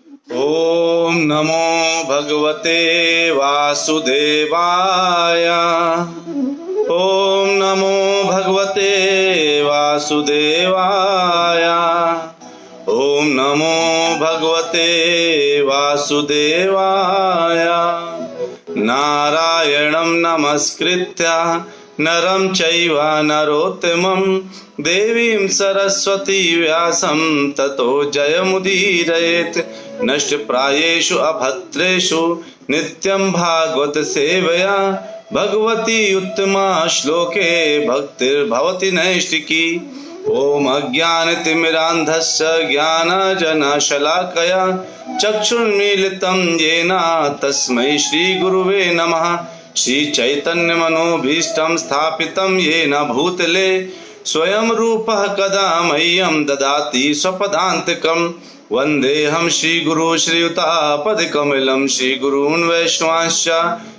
ओम नमो भगवते वासुदेवाय। ओम नमो भगवते वासुदेवाय। ओम नमो भगवते वासुदेवाय। नारायणं नमस्कृत्य नरं चैव नरोत्तमं देवीं सरस्वती व्यासं ततो जयमुदीरयेत्। नष्टप्रायेषु अभद्रेषु नित्यं भागवत सेवया भगवती उत्तमा श्लोके भक्तिर्भवति नैष्टिकी। ओम अज्ञानतिमिरान्धस्य ज्ञानजनशलाकया चक्षुर्मीलितं येन तस्मै श्रीगुरुवे नमः। श्रीचैतन्यमनोभीष्टं स्थापितं येन भूतले स्वयं रूपः कदा मह्यं ददाति स्वपदान्तिकम्। वन्देऽहं श्रीगुरु श्रीयुतापदकमलं श्रीगुरून् वैष्णवांश्च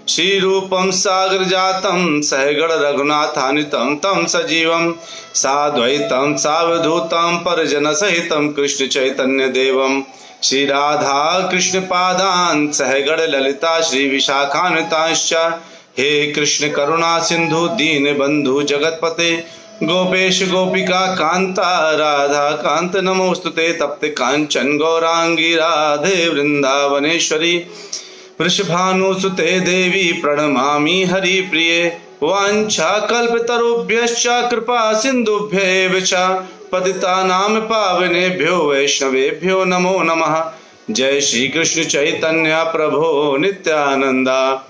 श्रीरूपं सागरजातं सहगण रघुनाथान्वितं तं सजीवं साद्वैतं सावधूतं परिजनसहितं कृष्ण चैतन्य देवं श्रीराधा कृष्ण पादान् सहगण ललिता श्री विशाखान्वितांश्च। हे कृष्ण करुणा सिंधु दीन बंधु जगतपते गोपेश गोपिका कांता राधा कांत नमोस्तुते। तप्त कांचन गौरांगी राधे वृंदावनेश्वरी वृषभानुसुते देवी प्रणमामि हरिप्रिये। वाञ्छाकल्पतरुभ्यश्च कृपा सिन्धुभ्यैव च पतितानां पावनेभ्यो वैष्णवेभ्यो नमो नमः। जय श्री कृष्ण चैतन्य प्रभो नित्यानंदा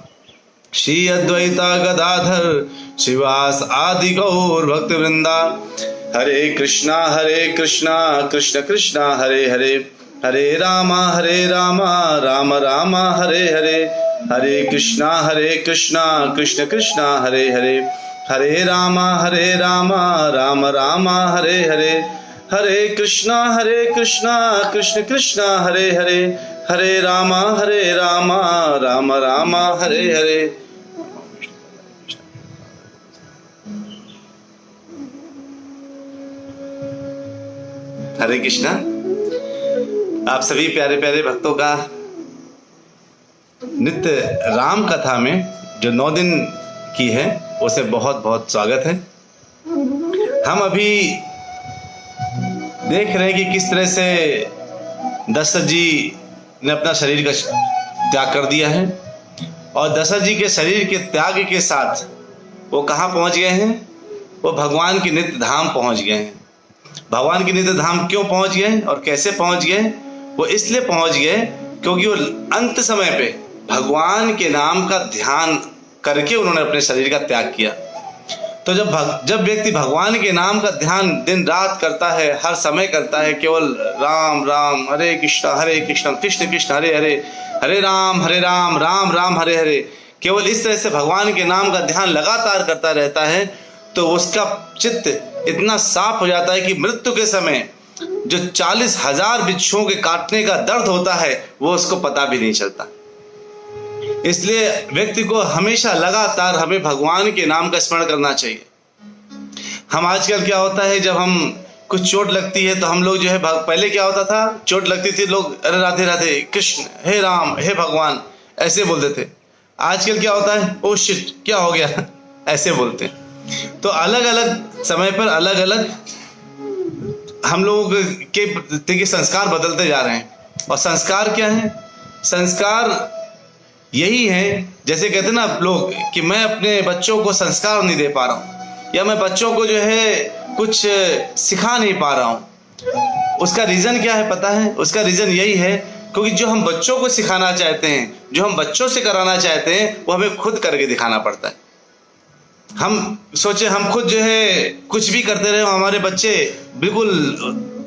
श्री अद्वैता गदाधर शिवास आदि गौर भक्त वृंदा। हरे कृष्णा कृष्ण कृष्णा हरे हरे हरे राम राम राम हरे हरे। हरे कृष्णा कृष्ण कृष्णा हरे हरे हरे राम राम राम हरे हरे। हरे कृष्णा कृष्ण कृष्णा हरे हरे हरे राम राम राम हरे हरे। हरे कृष्णा। आप सभी प्यारे प्यारे भक्तों का नित्य राम कथा में जो 9 दिन की है उसे बहुत बहुत स्वागत है। हम अभी देख रहे हैं कि किस तरह से दशरथ जी ने अपना शरीर का त्याग कर दिया है और दशरथ जी के शरीर के त्याग के साथ वो कहाँ पहुंच गए हैं? वो भगवान की नित्य धाम पहुंच गए हैं। भगवान की नित्य धाम क्यों पहुंच गए और कैसे पहुंच गए? वो इसलिए पहुंच गए क्योंकि वो अंत समय पे भगवान के नाम का ध्यान करके उन्होंने अपने शरीर का त्याग किया। तो जब व्यक्ति भगवान के नाम का ध्यान दिन रात करता है, हर समय करता है, केवल राम राम हरे कृष्ण कृष्ण कृष्ण हरे हरे हरे राम राम राम हरे हरे, केवल इस तरह से भगवान के नाम का ध्यान लगातार करता रहता है तो उसका चित्त इतना साफ हो जाता है कि मृत्यु के समय जो 40,000 बिच्छुओं के काटने का दर्द होता है वो उसको पता भी नहीं चलता। इसलिए व्यक्ति को हमेशा लगातार हमें भगवान के नाम का स्मरण करना चाहिए। हम आजकल क्या होता है, जब हम कुछ चोट लगती है तो हम लोग जो है, पहले क्या होता था, चोट लगती थी लोग अरे राधे राधे कृष्ण हे राम हे भगवान ऐसे बोलते थे। आजकल क्या होता है, ओ शिट क्या हो गया ऐसे बोलते हैं। तो अलग अलग समय पर अलग अलग हम लोग के संस्कार बदलते जा रहे हैं। और संस्कार क्या है? संस्कार यही है, जैसे कहते ना लोग कि मैं अपने बच्चों को संस्कार नहीं दे पा रहा हूँ या मैं बच्चों को जो है कुछ सिखा नहीं पा रहा हूँ। उसका रीज़न क्या है पता है? उसका रीज़न यही है क्योंकि जो हम बच्चों को सिखाना चाहते हैं, जो हम बच्चों से कराना चाहते हैं, वो हमें खुद करके दिखाना पड़ता है। हम सोचे हम खुद जो है कुछ भी करते रहे, हमारे बच्चे बिल्कुल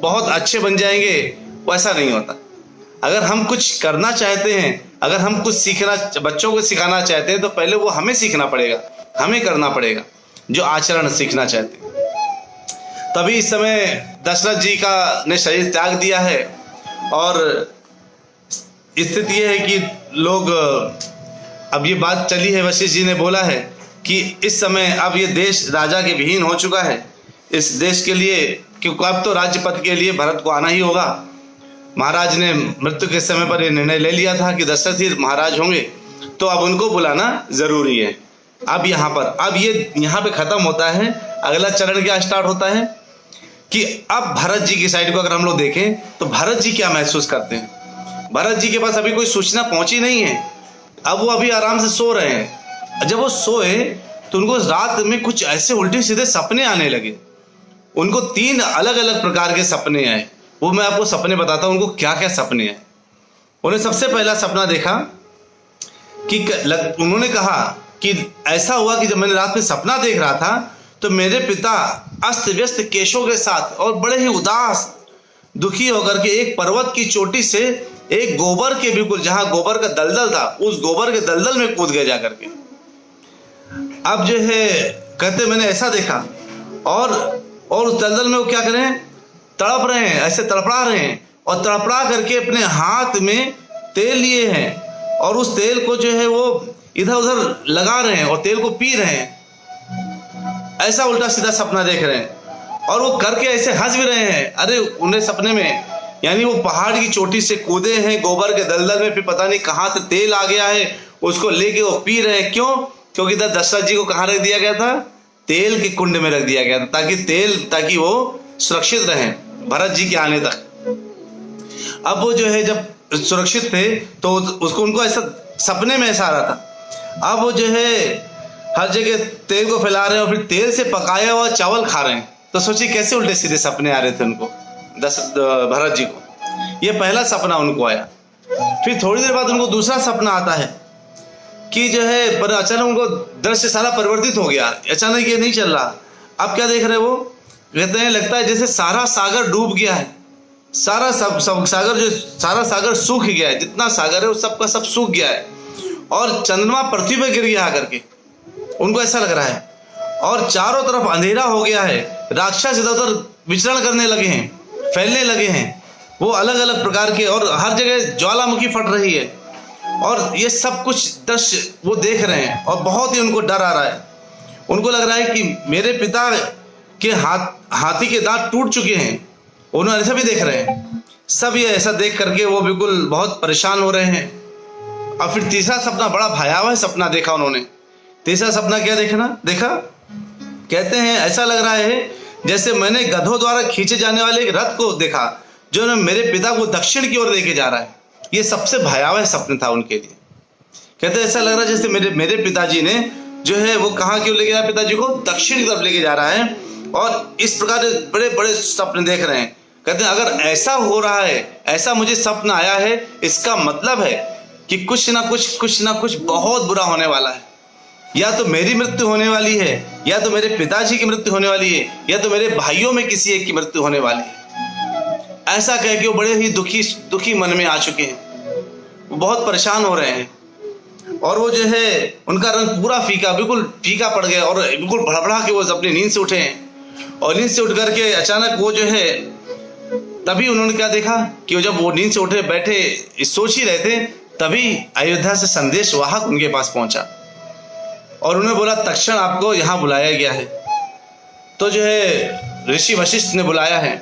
बहुत अच्छे बन जाएंगे, वैसा नहीं होता। अगर हम कुछ करना चाहते हैं, अगर हम कुछ सीखना, बच्चों को सिखाना चाहते हैं तो पहले वो हमें सीखना पड़ेगा, हमें करना पड़ेगा जो आचरण सीखना चाहते हैं। तभी इस समय दशरथ जी का ने शरीर त्याग दिया है और स्थिति ये है कि लोग, अब ये बात चली है, वशिष्ठ जी ने बोला है कि इस समय अब ये देश राजा के विहीन हो चुका है। इस देश के लिए, क्योंकि अब तो राज्य पद के लिए भरत को आना ही होगा, महाराज ने मृत्यु के समय पर यह निर्णय ले लिया था कि दशरथ ही महाराज होंगे, तो अब उनको बुलाना जरूरी है। अब ये यहाँ पे खत्म होता है। अगला चरण क्या स्टार्ट होता है कि अब भरत जी की साइड को अगर हम लोग देखें तो भरत जी क्या महसूस करते हैं। भरत जी के पास अभी कोई सूचना पहुंची नहीं है, अब वो अभी आराम से सो रहे हैं। जब वो सोए तो उनको रात में कुछ ऐसे उल्टे सीधे सपने आने लगे। उनको 3 अलग अलग प्रकार के सपने आए। वो मैं आपको सपने बताता हूं उनको क्या क्या सपने आए। उन्हें सबसे पहला सपना देखा कि उन्होंने कहा कि ऐसा हुआ कि जब मैंने रात में सपना देख रहा था तो मेरे पिता अस्त व्यस्त केशों के साथ और बड़े ही उदास दुखी होकर के एक पर्वत की चोटी से एक गोबर के बिल्कुल जहां गोबर का दलदल था उस गोबर के दलदल में कूद गए जाकर के। अब जो है कहते मैंने ऐसा देखा और उस दलदल में वो क्या करें, तड़प रहे हैं, ऐसे तड़पड़ा रहे हैं और तड़पड़ा करके अपने हाथ में तेल लिए हैं और उस तेल को जो है वो इधर उधर लगा रहे हैं और तेल को पी रहे हैं। ऐसा उल्टा सीधा सपना देख रहे हैं और वो करके ऐसे हंस भी रहे हैं। अरे उन्हें सपने में यानी वो पहाड़ की चोटी से कूदे हैं गोबर के दलदल में, फिर पता नहीं कहां से तेल आ गया है, उसको लेके वो पी रहे हैं। क्यों? क्योंकि इधर दशरथ जी को कहां रख दिया गया था, तेल के कुंड में रख दिया गया था ताकि वो सुरक्षित रहें भरत जी के आने तक। अब वो जो है जब सुरक्षित थे तो उनको ऐसा सपने में ऐसा आ रहा था। अब वो जो है हर जगह तेल को फैला रहे हैं और फिर तेल से पकाया हुआ चावल खा रहे हैं। तो सोचिए कैसे उल्टे सीधे सपने आ रहे थे उनको, भरत जी को। ये पहला सपना उनको आया। फिर थोड़ी देर बाद उनको दूसरा सपना आता है कि जो है पर अचानक उनको दृश्य सारा परिवर्तित हो गया। अचानक ये नहीं चल रहा। अब क्या देख रहे हैं वो, कहते हैं लगता है जैसे सारा सागर डूब गया है, सारा सागर सूख गया है, जितना सागर है वो सबका सब सूख गया है और चंद्रमा पृथ्वी पर गिर गया आकर के। उनको ऐसा लग रहा है और चारों तरफ अंधेरा हो गया है। राक्षस इधर उधर विचरण करने लगे हैं, फैलने लगे हैं, वो अलग अलग प्रकार के, और हर जगह ज्वालामुखी फट रही है और ये सब कुछ दृश्य वो देख रहे हैं और बहुत ही उनको डर आ रहा है। उनको लग रहा है कि मेरे पिता के हाथी के दांत टूट चुके हैं। उन्होंने ऐसा भी देख रहे हैं। सब ये ऐसा देख करके वो बिल्कुल बहुत परेशान हो रहे हैं। और फिर तीसरा सपना, बड़ा भयावह सपना देखा उन्होंने। तीसरा सपना क्या देखा, कहते हैं ऐसा लग रहा है जैसे मैंने गधों द्वारा खींचे जाने वाले एक रथ को देखा जो मेरे पिता को दक्षिण की ओर लेके जा रहा है। ये सबसे भयावह सपना था उनके लिए। कहते हैं ऐसा लग रहा है जैसे मेरे पिताजी ने जो है वो कहाँ की ओर लेके जा रहा है, पिताजी को दक्षिण की तरफ लेके जा रहा है और इस प्रकार बड़े बड़े सपने देख रहे हैं। कहते हैं अगर ऐसा हो रहा है, ऐसा मुझे सपना आया है, इसका मतलब है कि कुछ ना कुछ बहुत बुरा होने वाला है। या तो मेरी मृत्यु होने वाली है, या तो मेरे पिताजी की मृत्यु होने वाली है, या तो मेरे भाइयों में किसी एक की मृत्यु होने वाली है। ऐसा कह के वो बड़े ही दुखी मन में आ चुके हैं। वो बहुत परेशान हो रहे हैं और वो जो है उनका रंग पूरा बिल्कुल फीका पड़ गया और बिल्कुल भड़बड़ा के वो अपनी नींद से उठे हैं। और नींद से उठ करके अचानक वो जो है, तभी उन्होंने क्या देखा कि जब वो नींद से उठे बैठे सोच ही रहे थे, तभी अयोध्या से संदेश वाहक उनके पास पहुंचा और उन्होंने बोला तक्षण आपको यहाँ बुलाया गया है। तो जो है ऋषि वशिष्ठ ने बुलाया है।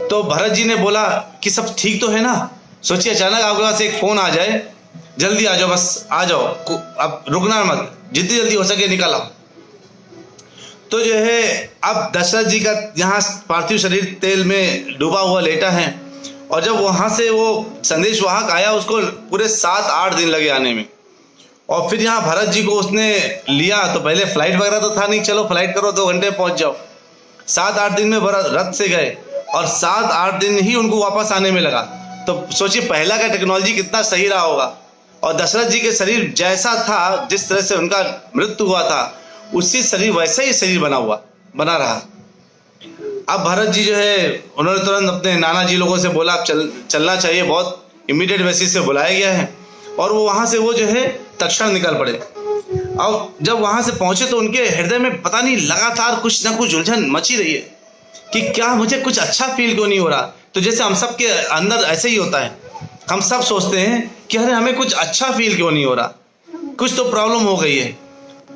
तो भरत जी ने बोला कि सब ठीक तो है ना। सोचिए अचानक आपके पास एक फोन आ जाए, जल्दी आ जाओ, बस आ जाओ, अब रुकना मत, जितनी जल्दी हो सके निकल आओ। तो जो है अब दशरथ जी का यहाँ पार्थिव शरीर तेल में डूबा हुआ लेटा है और जब वहां से वो संदेश वाहक आया उसको पूरे 7-8 दिन लगे आने में। और फिर यहाँ भरत जी को उसने लिया तो पहले फ्लाइट वगैरह तो था नहीं, चलो फ्लाइट करो 2 घंटे पहुंच जाओ। 7-8 दिन में रथ से गए और 7-8 दिन ही उनको वापस आने में लगा। तो सोचिए पहला का टेक्नोलॉजी कितना सही रहा होगा। और दशरथ जी के शरीर जैसा था, जिस तरह से उनका मृत्यु हुआ था, उसी शरीर वैसा ही शरीर बना रहा। अब भरत जी जो है उन्होंने तुरंत अपने नाना जी लोगों से बोला चलना चाहिए, बहुत इमीडिएट बेसिस से बुलाया गया है। और वो वहां से वो जो है तक्षण निकल पड़े। और जब वहां से पहुंचे तो उनके हृदय में पता नहीं लगातार कुछ ना कुछ उलझन मची रही है कि क्या मुझे कुछ अच्छा फील क्यों नहीं हो रहा। तो जैसे हम सब के अंदर ऐसे ही होता है, हम सब सोचते हैं कि अरे हमें कुछ अच्छा फील क्यों नहीं हो रहा, कुछ तो प्रॉब्लम हो गई है,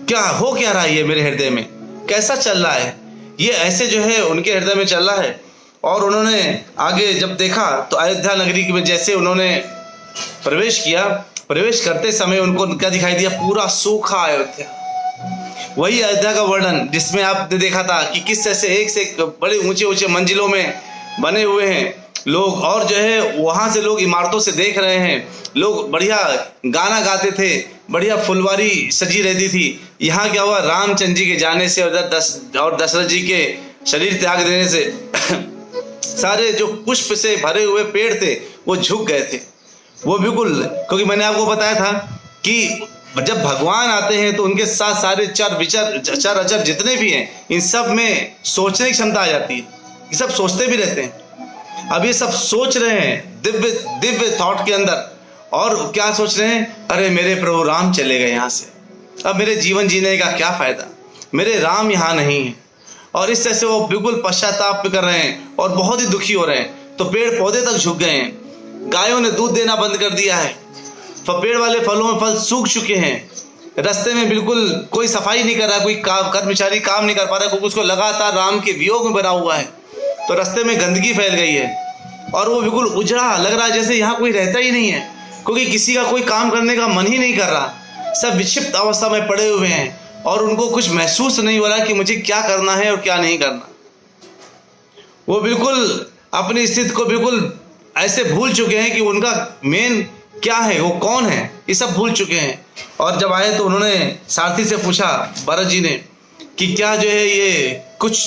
क्या रहा है ये मेरे हृदय में, कैसा चल रहा है। ये ऐसे जो है उनके हृदय में चल रहा है। और उन्होंने आगे जब देखा तो अयोध्या नगरी में जैसे उन्होंने प्रवेश किया, प्रवेश करते समय उनको क्या दिखाई दिया? पूरा सूखा अयोध्या। वही अयोध्या का वर्णन जिसमें आपने देखा था कि किस तरह से एक से एक बड़े ऊंचे ऊंचे मंजिलों में बने हुए हैं लोग, और जो है वहां से लोग इमारतों से देख रहे हैं, लोग बढ़िया गाना गाते थे, बढ़िया फुलवारी सजी रहती थी। यहाँ क्या हुआ? रामचंद्र जी के जाने से और दशरथ जी के शरीर त्याग देने से सारे जो पुष्प से भरे हुए पेड़ थे वो झुक गए थे। वो बिल्कुल, क्योंकि मैंने आपको बताया था कि जब भगवान आते हैं तो उनके साथ सारे चर अचर जितने भी हैं, इन सब में सोचने की क्षमता आ जाती है। ये सब सोचते भी रहते हैं। अब ये सब सोच रहे हैं दिव्य दिव्य थॉट के अंदर, और क्या सोच रहे हैं? अरे मेरे प्रभु राम चले गए यहाँ से, अब मेरे जीवन जीने का क्या फायदा, मेरे राम यहाँ नहीं है। और इस तरह से वो बिल्कुल पश्चाताप कर रहे हैं और बहुत ही दुखी हो रहे हैं। तो पेड़ पौधे तक झुक गए हैं, गायों ने दूध देना बंद कर दिया है, पेड़ वाले फलों में फल सूख चुके हैं, रास्ते में बिल्कुल कोई सफाई नहीं कर रहा, कोई कर्मचारी काम नहीं कर पा रहा, क्योंकि उसको लगातार राम के वियोग में बना हुआ है। तो रास्ते में गंदगी फैल गई है और वो बिल्कुल उजड़ा लग रहा है, जैसे यहाँ कोई रहता ही नहीं है, क्योंकि किसी का कोई काम करने का मन ही नहीं कर रहा। सब विक्षिप्त अवस्था में पड़े हुए हैं और उनको कुछ महसूस नहीं हो रहा कि मुझे क्या करना है और क्या नहीं करना। वो बिल्कुल अपनी स्थिति को बिल्कुल ऐसे भूल चुके हैं कि उनका मेन क्या है, वो कौन है, ये सब भूल चुके हैं। और जब आए तो उन्होंने सारथी से पूछा, भरत जी ने, कि क्या जो है ये कुछ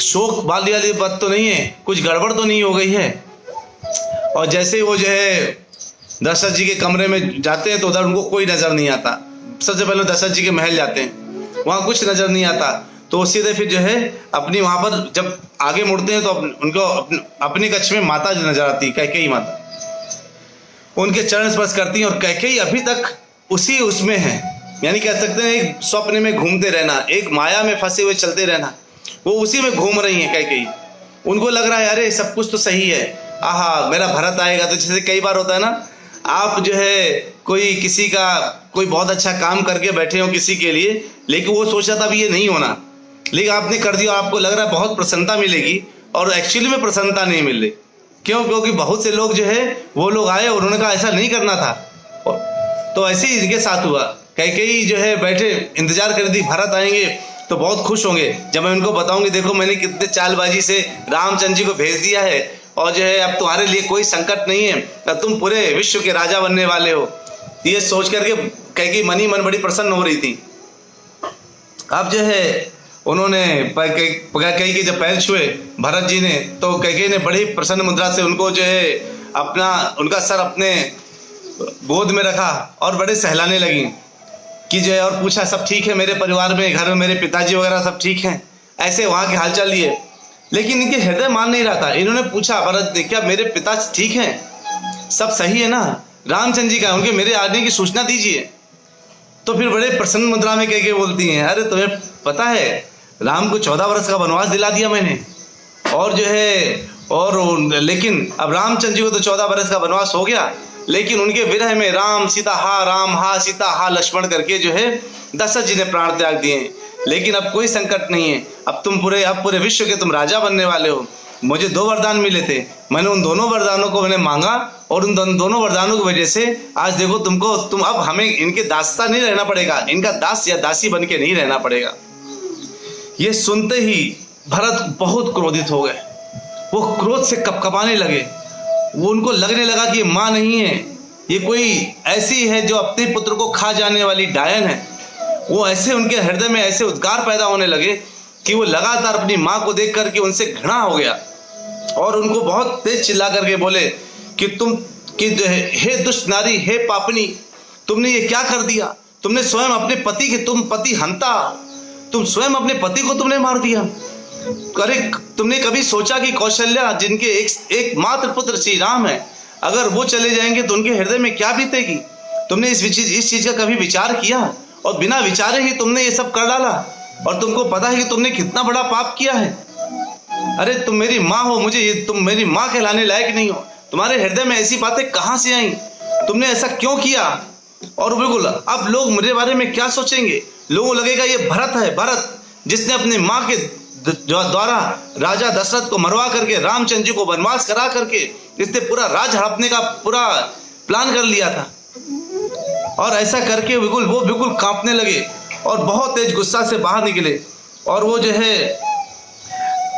शोक वाली बात तो नहीं है, कुछ गड़बड़ तो नहीं हो गई है। और जैसे वो जो है दशरथ जी के कमरे में जाते हैं तो उधर उनको कोई नजर नहीं आता। सबसे पहले दशरथ जी के महल जाते हैं, वहां कुछ नजर नहीं आता। तो सीधे फिर जो है अपनी वहां पर जब आगे मुड़ते हैं तो उनको अपने कक्ष में माता जो नजर आती है, कैकेयी माता, उनके चरण स्पर्श करती हैं। और कैकेयी अभी तक उसी उसमें है, यानी कह सकते हैं एक स्वप्न में घूमते रहना, एक माया में फंसे हुए चलते रहना, वो उसी में घूम रही है कैकेयी। उनको लग रहा है अरे सब कुछ तो सही है, आहा मेरा भरत आएगा। तो जैसे कई बार होता है ना, आप जो है कोई किसी का कोई बहुत अच्छा काम करके बैठे हो किसी के लिए, लेकिन वो सोचा था अभी ये नहीं होना, लेकिन आपने कर दिया, आपको लग रहा है बहुत प्रसन्नता मिलेगी, और एक्चुअली में प्रसन्नता नहीं मिल रही। क्यों? क्योंकि बहुत से लोग जो है वो लोग आए और उन्होंने कहा ऐसा नहीं करना था। तो ऐसे ही इनके साथ हुआ। कैकेयी जो है बैठे इंतजार कर दी, भरत आएंगे तो बहुत खुश होंगे जब मैं उनको बताऊंगी देखो मैंने कितने चालबाजी से रामचंद्र जी को भेज दिया है, और जो है अब तुम्हारे लिए कोई संकट नहीं है, अब तुम पूरे विश्व के राजा बनने वाले हो। ये सोच करके कैकेयी मन ही मन बड़ी प्रसन्न हो रही थी। अब जो है उन्होंने कैकेयी के जब पैर छुए भरत जी ने, तो कैकेयी ने बड़ी प्रसन्न मुद्रा से उनको जो है उनका सर अपने गोद में रखा और बड़े सहलाने लगी कि जो है, और पूछा सब ठीक है मेरे परिवार में, घर में मेरे पिताजी वगैरह सब ठीक हैं, ऐसे वहाँ के हालचाल लिए। लेकिन इनके हृदय मान नहीं रहा था। इन्होंने पूछा भरत ने, क्या मेरे पिता ठीक हैं, सब सही है ना, रामचंद्र जी का उनके मेरे आने की सूचना दीजिए। तो फिर बड़े प्रसन्न मुद्रा में कह के बोलती हैं, अरे तुम्हें पता है राम को 14 वर्ष का वनवास दिला दिया मैंने, और जो है लेकिन अब रामचंद्र जी को तो 14 वर्ष का वनवास हो गया, लेकिन उनके विरह में राम हा सीता हा लक्ष्मण करके जो है दशरथ जी ने प्राण त्याग दिए। लेकिन अब कोई संकट नहीं है, अब पूरे विश्व के तुम राजा बनने वाले हो। मुझे 2 वरदान मिले थे, मैंने उन दोनों वरदानों को मैंने मांगा, और उन दोनों वरदानों की वजह से आज देखो तुम अब हमें इनके दासता नहीं रहना पड़ेगा, इनका दास या दासी बन के नहीं रहना पड़ेगा। ये सुनते ही भरत बहुत क्रोधित हो गए, वो क्रोध से कपकपाने लगे। वो उनको लगने लगा कि ये माँ नहीं है, ये कोई ऐसी है जो अपने पुत्र को खा जाने वाली डायन है। वो ऐसे उनके हृदय में ऐसे उद्गार पैदा होने लगे कि वो लगातार अपनी माँ को देख करके उनसे घृणा हो गया, और उनको बहुत तेज चिल्ला करके बोले कि हे दुष्ट नारी, हे पापनी, तुमने ये क्या कर दिया, तुमने स्वयं अपने पति के, तुम पति हंता, तुम स्वयं अपने पति को तुमने मार दिया। अरे तुमने कभी सोचा कि कौशल्या जिनके एकमात्र पुत्र श्री राम है, अगर वो चले जाएंगे तो उनके हृदय में क्या बीतेगी? तुमने इस चीज का कभी विचार किया? और बिना विचारे ही तुमने ये सब कर डाला, और तुमको पता है कि तुमने कितना बड़ा पाप किया है। अरे तुम मेरी माँ हो, तुम मेरी माँ कहलाने लायक नहीं हो, तुम्हारे हृदय में ऐसी बातें कहाँ से आई, तुमने ऐसा क्यों किया? और बिल्कुल अब लोग मेरे बारे में क्या सोचेंगे? लोगों को लगेगा ये भरत है, भरत जिसने अपनी माँ के द्वारा राजा दशरथ को मरवा करके रामचंद्र जी को वनवास करा करके इसने पूरा राज हड़पने का पूरा प्लान कर लिया था। और ऐसा करके वो बिल्कुल कांपने लगे और बहुत तेज गुस्सा से बाहर निकले और वो जो है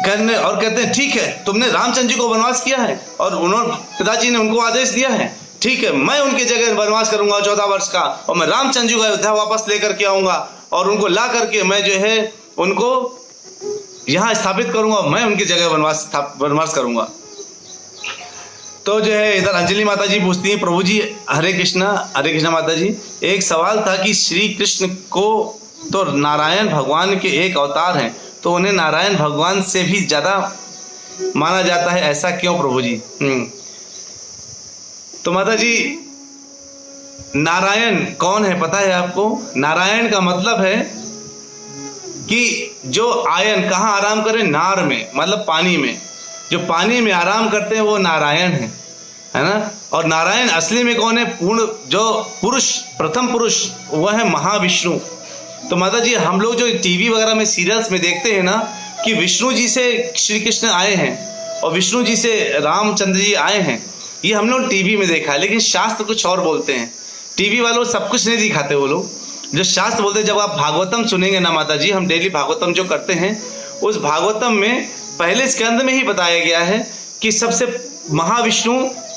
करने और कहते हैं ठीक है, तुमने रामचंद्र जी को वनवास किया है और उन्होंने पिताजी ने उनको आदेश दिया है, ठीक है, मैं उनकी जगह वनवास करूंगा 14 वर्ष का और मैं रामचंद्र जी को अयोध्या वापस लेकर के आऊंगा और उनको ला करके मैं जो है उनको यहाँ स्थापित करूंगा, मैं उनकी जगह वनवास करूंगा। तो जो है इधर अंजलि माता जी पूछती हैं, प्रभु जी हरे कृष्णा माता जी, एक सवाल था कि श्री कृष्ण को तो नारायण भगवान के एक अवतार हैं, तो उन्हें नारायण भगवान से भी ज्यादा माना जाता है, ऐसा क्यों प्रभु जी? तो माता जी नारायण कौन है पता है आपको? नारायण का मतलब है कि जो आयन कहाँ आराम करे, नार में, मतलब पानी में, जो पानी में आराम करते हैं वो नारायण है ना। और नारायण असली में कौन है? पूर्ण जो पुरुष, प्रथम पुरुष, वह है महाविष्णु। तो माता जी हम लोग जो टीवी वगैरह में सीरियल्स में देखते हैं ना कि विष्णु जी से श्री कृष्ण आए हैं और विष्णु जी से रामचंद्र जी आए हैं, ये हम लोग टीवी में देखा है, लेकिन शास्त्र कुछ और बोलते हैं। टीवी वालों सब कुछ नहीं दिखाते, वो लोग जो शास्त्र बोलते हैं। जब आप भागवतम सुनेंगे ना माता जी, हम डेली भागवतम जो करते हैं, उस भागवतम में पहले स्कंद में ही बताया गया है कि सबसे महाविष्णु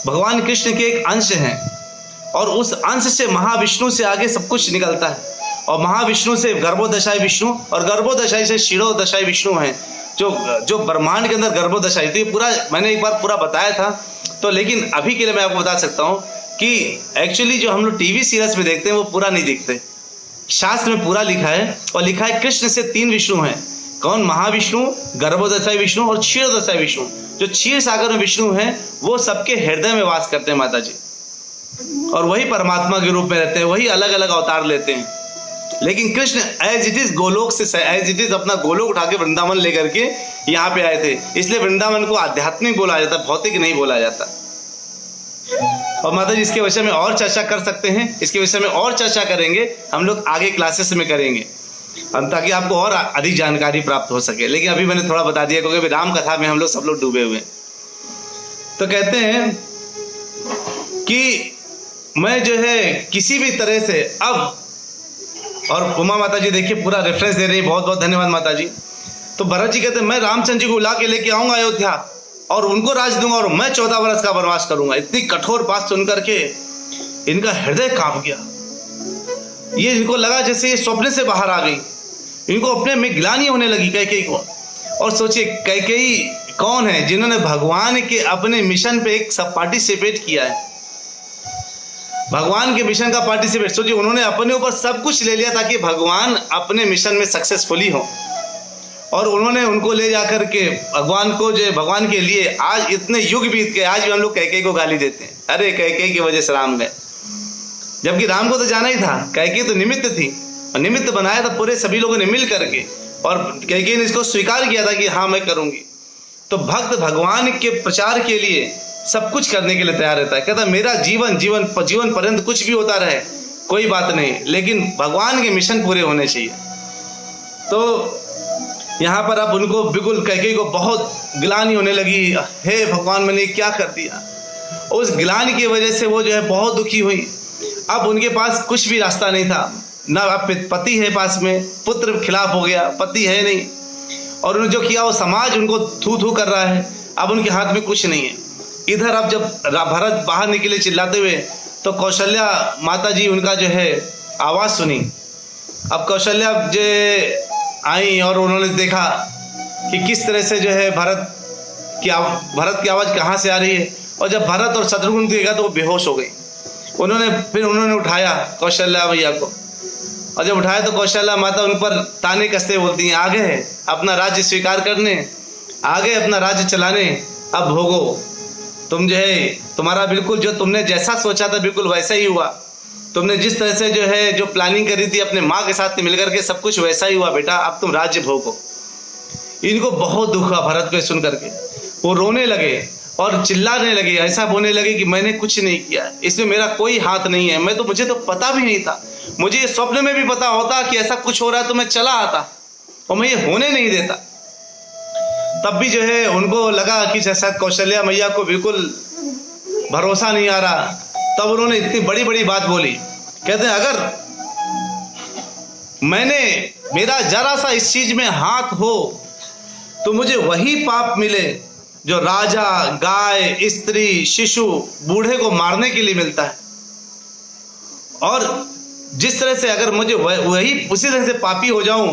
भगवान कृष्ण के एक अंश हैं और उस अंश से महाविष्णु से आगे सब कुछ निकलता है और महाविष्णु से गर्भोदशाई विष्णु और गर्भोदशाई से क्षीरोदशाई विष्णु हैं, जो ब्रह्मांड के अंदर गर्भोदशाई। तो ये पूरा मैंने एक बार पूरा बताया था, तो लेकिन अभी के लिए मैं आपको बता सकता हूँ कि एक्चुअली जो हम लोग टीवी सीरियल्स में देखते हैं वो पूरा नहीं दिखते। शास्त्र में पूरा लिखा है और लिखा है कृष्ण से 3 विष्णु हैं। कौन? महाविष्णु, गर्भोदशाई विष्णु और क्षीरोदशाई विष्णु। जो क्षीर सागर में विष्णु हैं वो सबके हृदय में वास करते हैं माता जी, और वही परमात्मा के रूप में रहते हैं, वही अलग अलग अवतार लेते हैं। लेकिन Krishna as it is Golok से, एज इट इज अपना गोलोक उठा के वृंदावन लेकर के यहाँ पे आए थे, इसलिए वृंदावन को आध्यात्मिक बोला जाता, भौतिक नहीं बोला जाता। और माता जी इसके विषय में और चर्चा कर सकते हैं, इसके विषय में और चर्चा करेंगे हम लोग आगे क्लासेस में करेंगे, ताकि आपको और अधिक जानकारी प्राप्त हो सके। लेकिन अभी मैंने थोड़ा बता दिया क्योंकि राम कथा में हम लोग सब लोग डूबे हुए हैं। तो कहते हैं कि मैं जो है किसी भी तरह से अब, और उमा माता जी देखिए पूरा रेफरेंस दे रही है, बहुत बहुत धन्यवाद माता जी। तो भरत जी कहते हैं मैं रामचंद्र जी को ला के लेके आऊंगा अयोध्या और उनको राज दूंगा और मैं 14 वर्ष का वनवास करूंगा। इतनी कठोर बात सुन करके इनका हृदय कांप गया। ये इनको लगा जैसे ये स्वप्न से बाहर आ गई, इनको अपने में ग्लानि होने लगी कैकेयी को। और सोचिए कैकेयी कौन है? जिन्होंने भगवान के अपने मिशन पे एक सब पार्टिसिपेट किया है, भगवान के मिशन का पार्टिसिपेट। सोचिए उन्होंने अपने ऊपर सब कुछ ले लिया ताकि भगवान अपने मिशन में सक्सेसफुली हो, और उन्होंने उनको ले जाकर के भगवान को जो भगवान के लिए आज इतने युग बीत गए, आज भी हम लोग कैकेयी को गाली देते हैं, अरे कैकेयी की वजह से राम गए, जबकि राम को तो जाना ही था। कैकेयी तो निमित्त थी और निमित्त बनाया था पूरे सभी लोगों ने मिल करके, और कैकेयी ने इसको स्वीकार किया था कि हाँ मैं करूंगी। तो भक्त भगवान के प्रचार के लिए सब कुछ करने के लिए तैयार रहता है, कहता मेरा जीवन पर्यंत कुछ भी होता रहे कोई बात नहीं, लेकिन भगवान के मिशन पूरे होने चाहिए। तो यहाँ पर अब उनको बिल्कुल कैकेयी को बहुत ग्लानि होने लगी, हे भगवान मैंने क्या कर दिया। उस ग्लानि की वजह से वो जो है बहुत दुखी हुई। अब उनके पास कुछ भी रास्ता नहीं था, ना अब पति है पास में, पुत्र खिलाफ हो गया, पति है नहीं, और उन्होंने जो किया वो समाज उनको थू थू कर रहा है, अब उनके हाथ में कुछ नहीं है। इधर अब जब भरत बाहर निकले चिल्लाते हुए, तो कौशल्या माता जी उनका जो है आवाज़ सुनी। अब कौशल्या जो आई और उन्होंने देखा कि किस तरह से जो है भरत की आवाज़ कहाँ से आ रही है, और जब भरत और शत्रुघ्न देखा तो वो बेहोश हो गई। उन्होंने उठाया कौशल्या मैया को, और जब उठाया तो कौशल्या माता उन पर ताने कसते बोलती हैं, आगे है अपना राज्य स्वीकार करने, आगे अपना राज्य चलाने, अब भोगो। तुम जो है तुम्हारा बिल्कुल जो तुमने जैसा सोचा था बिल्कुल वैसा ही हुआ, तुमने जिस तरह से जो है जो प्लानिंग करी थी अपने माँ के साथ मिलकर के सब कुछ वैसा ही हुआ बेटा, अब तुम राज्य भोगो। इनको बहुत दुख हुआ भरत को सुन करके, वो रोने लगे और चिल्लाने लगे, ऐसा बोलने लगे कि मैंने कुछ नहीं किया, इसमें मेरा कोई हाथ नहीं है, मुझे तो पता भी नहीं था, मुझे ये स्वप्न में भी पता होता कि ऐसा कुछ हो रहा है तो मैं चला आता और मैं ये होने नहीं देता। तब भी जो है उनको लगा कि शायद कौशल्या मैया को बिल्कुल भरोसा नहीं आ रहा। तब उन्होंने इतनी बड़ी बड़ी बात बोली, कहते हैं अगर मेरा जरा सा इस चीज में हाथ हो तो मुझे वही पाप मिले जो राजा, गाय, स्त्री, शिशु, बूढ़े को मारने के लिए मिलता है। और जिस तरह से अगर मुझे वही उसी तरह से पापी हो जाऊं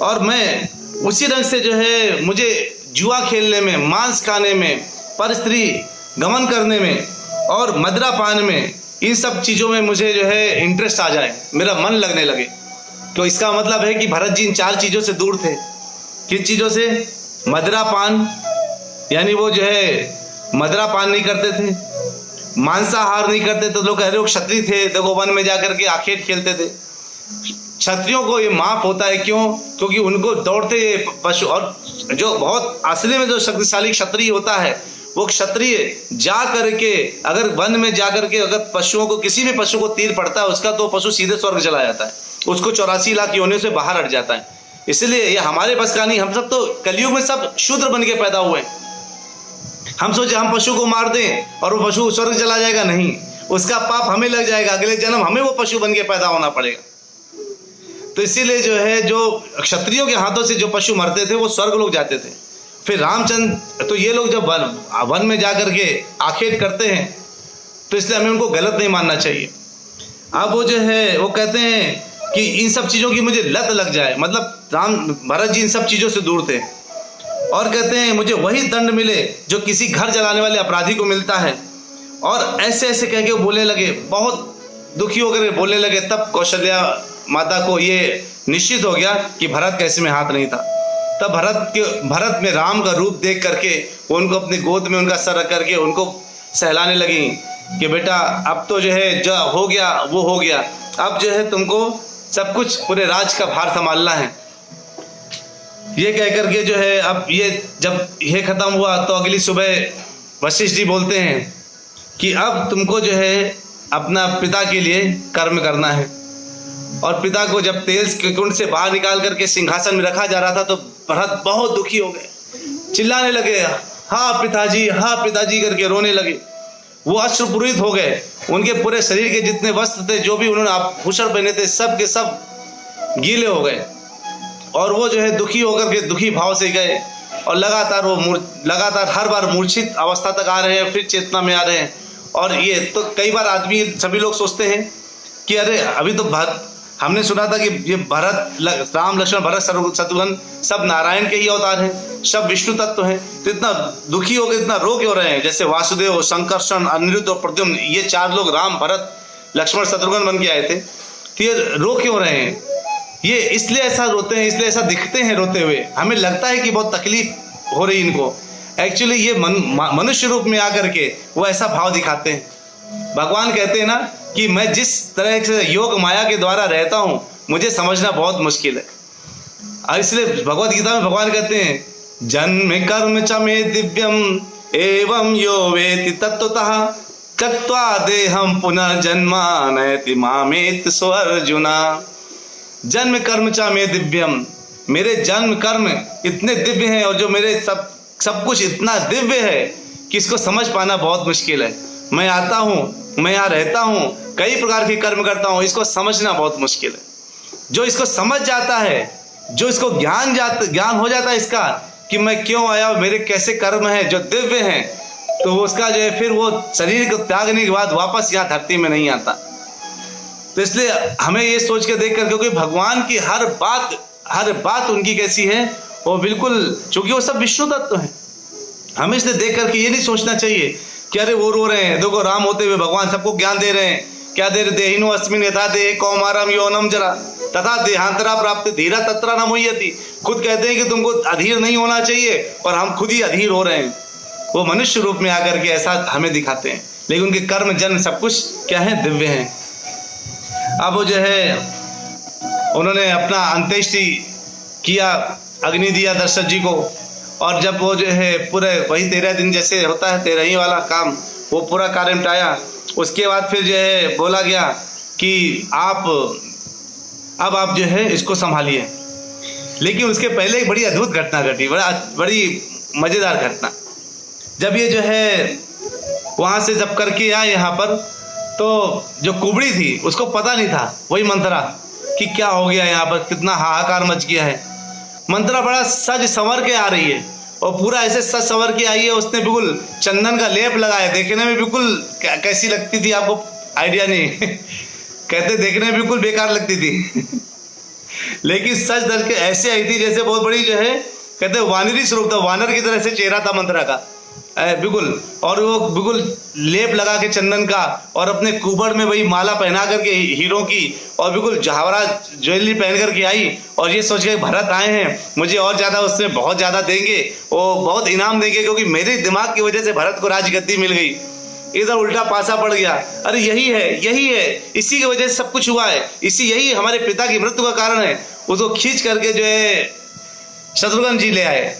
और मैं उसी रंग से जो है मुझे जुआ खेलने में, मांस खाने में, पर स्त्री गमन करने में और मदिरा पान में, इन सब चीज़ों में मुझे जो है इंटरेस्ट आ जाए, मेरा मन लगने लगे, तो इसका मतलब है कि भरत जी इन 4 चीज़ों से दूर थे। किन चीज़ों से? मदिरा पान, यानी वो जो है मदिरा पान नहीं करते थे, मांसाहार नहीं करते थे। लोग कह रहे हो क्षत्रिय थे, देखो वन में जाकर के आखेट खेलते थे। क्षत्रियों को ये माफ होता है, क्यों? क्योंकि उनको दौड़ते पशु, और जो बहुत असली में जो शक्तिशाली क्षत्रिय होता है वो क्षत्रिय जा करके अगर वन में जा करके अगर पशुओं को, किसी भी पशु को तीर पड़ता है उसका, तो पशु सीधे स्वर्ग चला जाता है, उसको 84 लाख योनियों से बाहर हट जाता है। इसलिए ये हमारे बस का नहीं। हम सब तो कलयुग में सब शूद्र बन के पैदा हुए। हम सोचे हम पशु को मार दें और वो पशु स्वर्ग चला जाएगा, नहीं, उसका पाप हमें लग जाएगा, अगले जन्म हमें वो पशु बन के पैदा होना पड़ेगा। तो इसीलिए जो है जो क्षत्रियों के हाथों से जो पशु मरते थे वो स्वर्ग लोग जाते थे। फिर रामचंद्र, तो ये लोग जब वन में जाकर के आखेट करते हैं तो इसलिए हमें उनको गलत नहीं मानना चाहिए। अब वो जो है वो कहते हैं कि इन सब चीज़ों की मुझे लत लग जाए, मतलब भरत जी इन सब चीज़ों से दूर थे। और कहते हैं मुझे वही दंड मिले जो किसी घर जलाने वाले अपराधी को मिलता है। और ऐसे ऐसे कह के बोलने लगे, बहुत दुखी होकर बोलने लगे। तब कौशल्या माता को ये निश्चित हो गया कि भरत का इसमें हाथ नहीं था। तब भरत में राम का रूप देख करके वो उनको अपनी गोद में उनका सर रख करके उनको सहलाने लगी कि बेटा अब तो जो है जो हो गया वो हो गया, अब जो है तुमको सब कुछ पूरे राज का भार संभालना है। ये कह करके जो है अब ये जब ये खत्म हुआ तो अगली सुबह वशिष्ठ जी बोलते हैं कि अब तुमको जो है अपना पिता के लिए कर्म करना है। और पिता को जब तेल के कुंड से बाहर निकाल करके सिंहासन में रखा जा रहा था तो भरत बहुत दुखी हो गए, चिल्लाने लगे, हाँ पिताजी करके रोने लगे। वो अश्रुपूरित हो गए, उनके पूरे शरीर के जितने वस्त्र थे, जो भी उन्होंने आभूषण पहने थे, सब के सब गीले हो गए। और वो जो है दुखी होकर के दुखी भाव से गए और लगातार हर बार मूर्छित अवस्था तक आ रहे हैं, फिर चेतना में आ रहे हैं। और ये तो कई बार आदमी, सभी लोग सोचते हैं कि अरे अभी तो हमने सुना था कि ये भरत, राम, लक्ष्मण, भरत, शत्रुघ्न सब नारायण के ही अवतार हैं, सब विष्णु तत्व हैं, तो इतना दुखी हो गए, इतना रो क्यों रहे हैं? जैसे वासुदेव, संकर्षण, अनिरुद्ध और प्रद्युम्न, ये 4 लोग राम, भरत, लक्ष्मण, शत्रुघ्न बन के आए थे, तो ये रो क्यों रहे हैं? ये इसलिए ऐसा रोते हैं, इसलिए ऐसा दिखते हैं रोते हुए। हमें लगता है कि बहुत तकलीफ हो रही इनको, एक्चुअली ये मनुष्य रूप में आकर के वो ऐसा भाव दिखाते हैं। भगवान कहते हैं ना कि मैं जिस तरह से योग माया के द्वारा रहता हूं मुझे समझना बहुत मुश्किल है। और इसलिए भगवत गीता में भगवान कहते हैं जन्म कर्म च मे दिव्यम एवं यो वेति तत्वतः त्यक्त्वा देहं पुनर्जन्मा नयति मामेति सो अर्जुना। जन्म कर्म च मे दिव्यम, मेरे जन्म कर्म इतने दिव्य हैं और जो मेरे सब कुछ इतना दिव्य है कि इसको समझ पाना बहुत मुश्किल है। मैं आता हूँ, मैं यहाँ रहता हूँ, कई प्रकार के कर्म करता हूँ, इसको समझना बहुत मुश्किल है। जो इसको समझ जाता है, जो इसको ज्ञान हो जाता है इसका कि मैं क्यों आया, मेरे कैसे कर्म हैं जो दिव्य हैं, तो उसका जो है फिर वो शरीर को त्यागने के बाद वापस यहाँ धरती में नहीं आता। तो इसलिए हमें ये सोच के देख कर, क्योंकि भगवान की हर बात उनकी कैसी है, वो बिल्कुल, चूंकि वो सब विष्णु तत्व हैं, हमें इसलिए देख करके ये नहीं सोचना चाहिए कि अरे वो रो रहे हैं, देखो राम होते हुए भगवान सबको ज्ञान दे रहे हैं। क्या दे रहे? देहिनो अस्मिन् यथा देहे कौमारम यौनम जरा तथा देहांतरा प्राप्त धीरा तत्रा न मुह्यति। खुद कहते हैं कि तुमको अधीर नहीं होना चाहिए और हम खुद ही अधीर हो रहे हैं। वो मनुष्य रूप में आकर के ऐसा हमें दिखाते हैं, लेकिन उनके कर्म जन्म सब कुछ क्या है? दिव्य हैं। अब वो जो है उन्होंने अपना अंत्येष्टि किया, अग्नि दिया दशरथ जी को। और जब वो जो है पूरे वही 13 दिन जैसे होता है 13 वाला काम, वो पूरा कार्य निपटाया। उसके बाद फिर जो है बोला गया कि अब आप जो है इसको संभालिए। लेकिन उसके पहले एक बड़ी अद्भुत घटना घटी, बड़ी मजेदार घटना, जब ये जो है वहां से जब करके आए यहाँ पर, तो जो कुबड़ी थी उसको पता नहीं था, वही मंथरा, कि क्या हो गया यहाँ पर, कितना हाहाकार मच गया है। मंथरा बड़ा सज संवर के आ रही है और पूरा ऐसे सज संवर के आई है, उसने बिल्कुल चंदन का लेप लगाया, देखने में बिल्कुल कैसी लगती थी आपको आइडिया नहीं कहते देखने में बिल्कुल बेकार लगती थी लेकिन सच धज के ऐसे आई थी जैसे बहुत बड़ी जो है, कहते वानरी स्वरूप था, वानर की तरह से चेहरा था मंथरा का बिल्कुल। और वो बिल्कुल लेप लगा के चंदन का, और अपने कुबड़ में वही माला पहना करके हीरों की, और बिल्कुल जवाहरात ज्वेलरी पहन करके आई, और ये सोच के भरत आए हैं, मुझे और ज्यादा उसमें बहुत ज्यादा देंगे, वो बहुत इनाम देंगे, क्योंकि मेरे दिमाग की वजह से भरत को राजगद्दी मिल गई। इधर उल्टा पासा पड़ गया, अरे यही है, इसी की वजह से सब कुछ हुआ है, यही हमारे पिता की मृत्यु का कारण है। उसको खींच करके जो है शत्रुघ्न जी ले आए।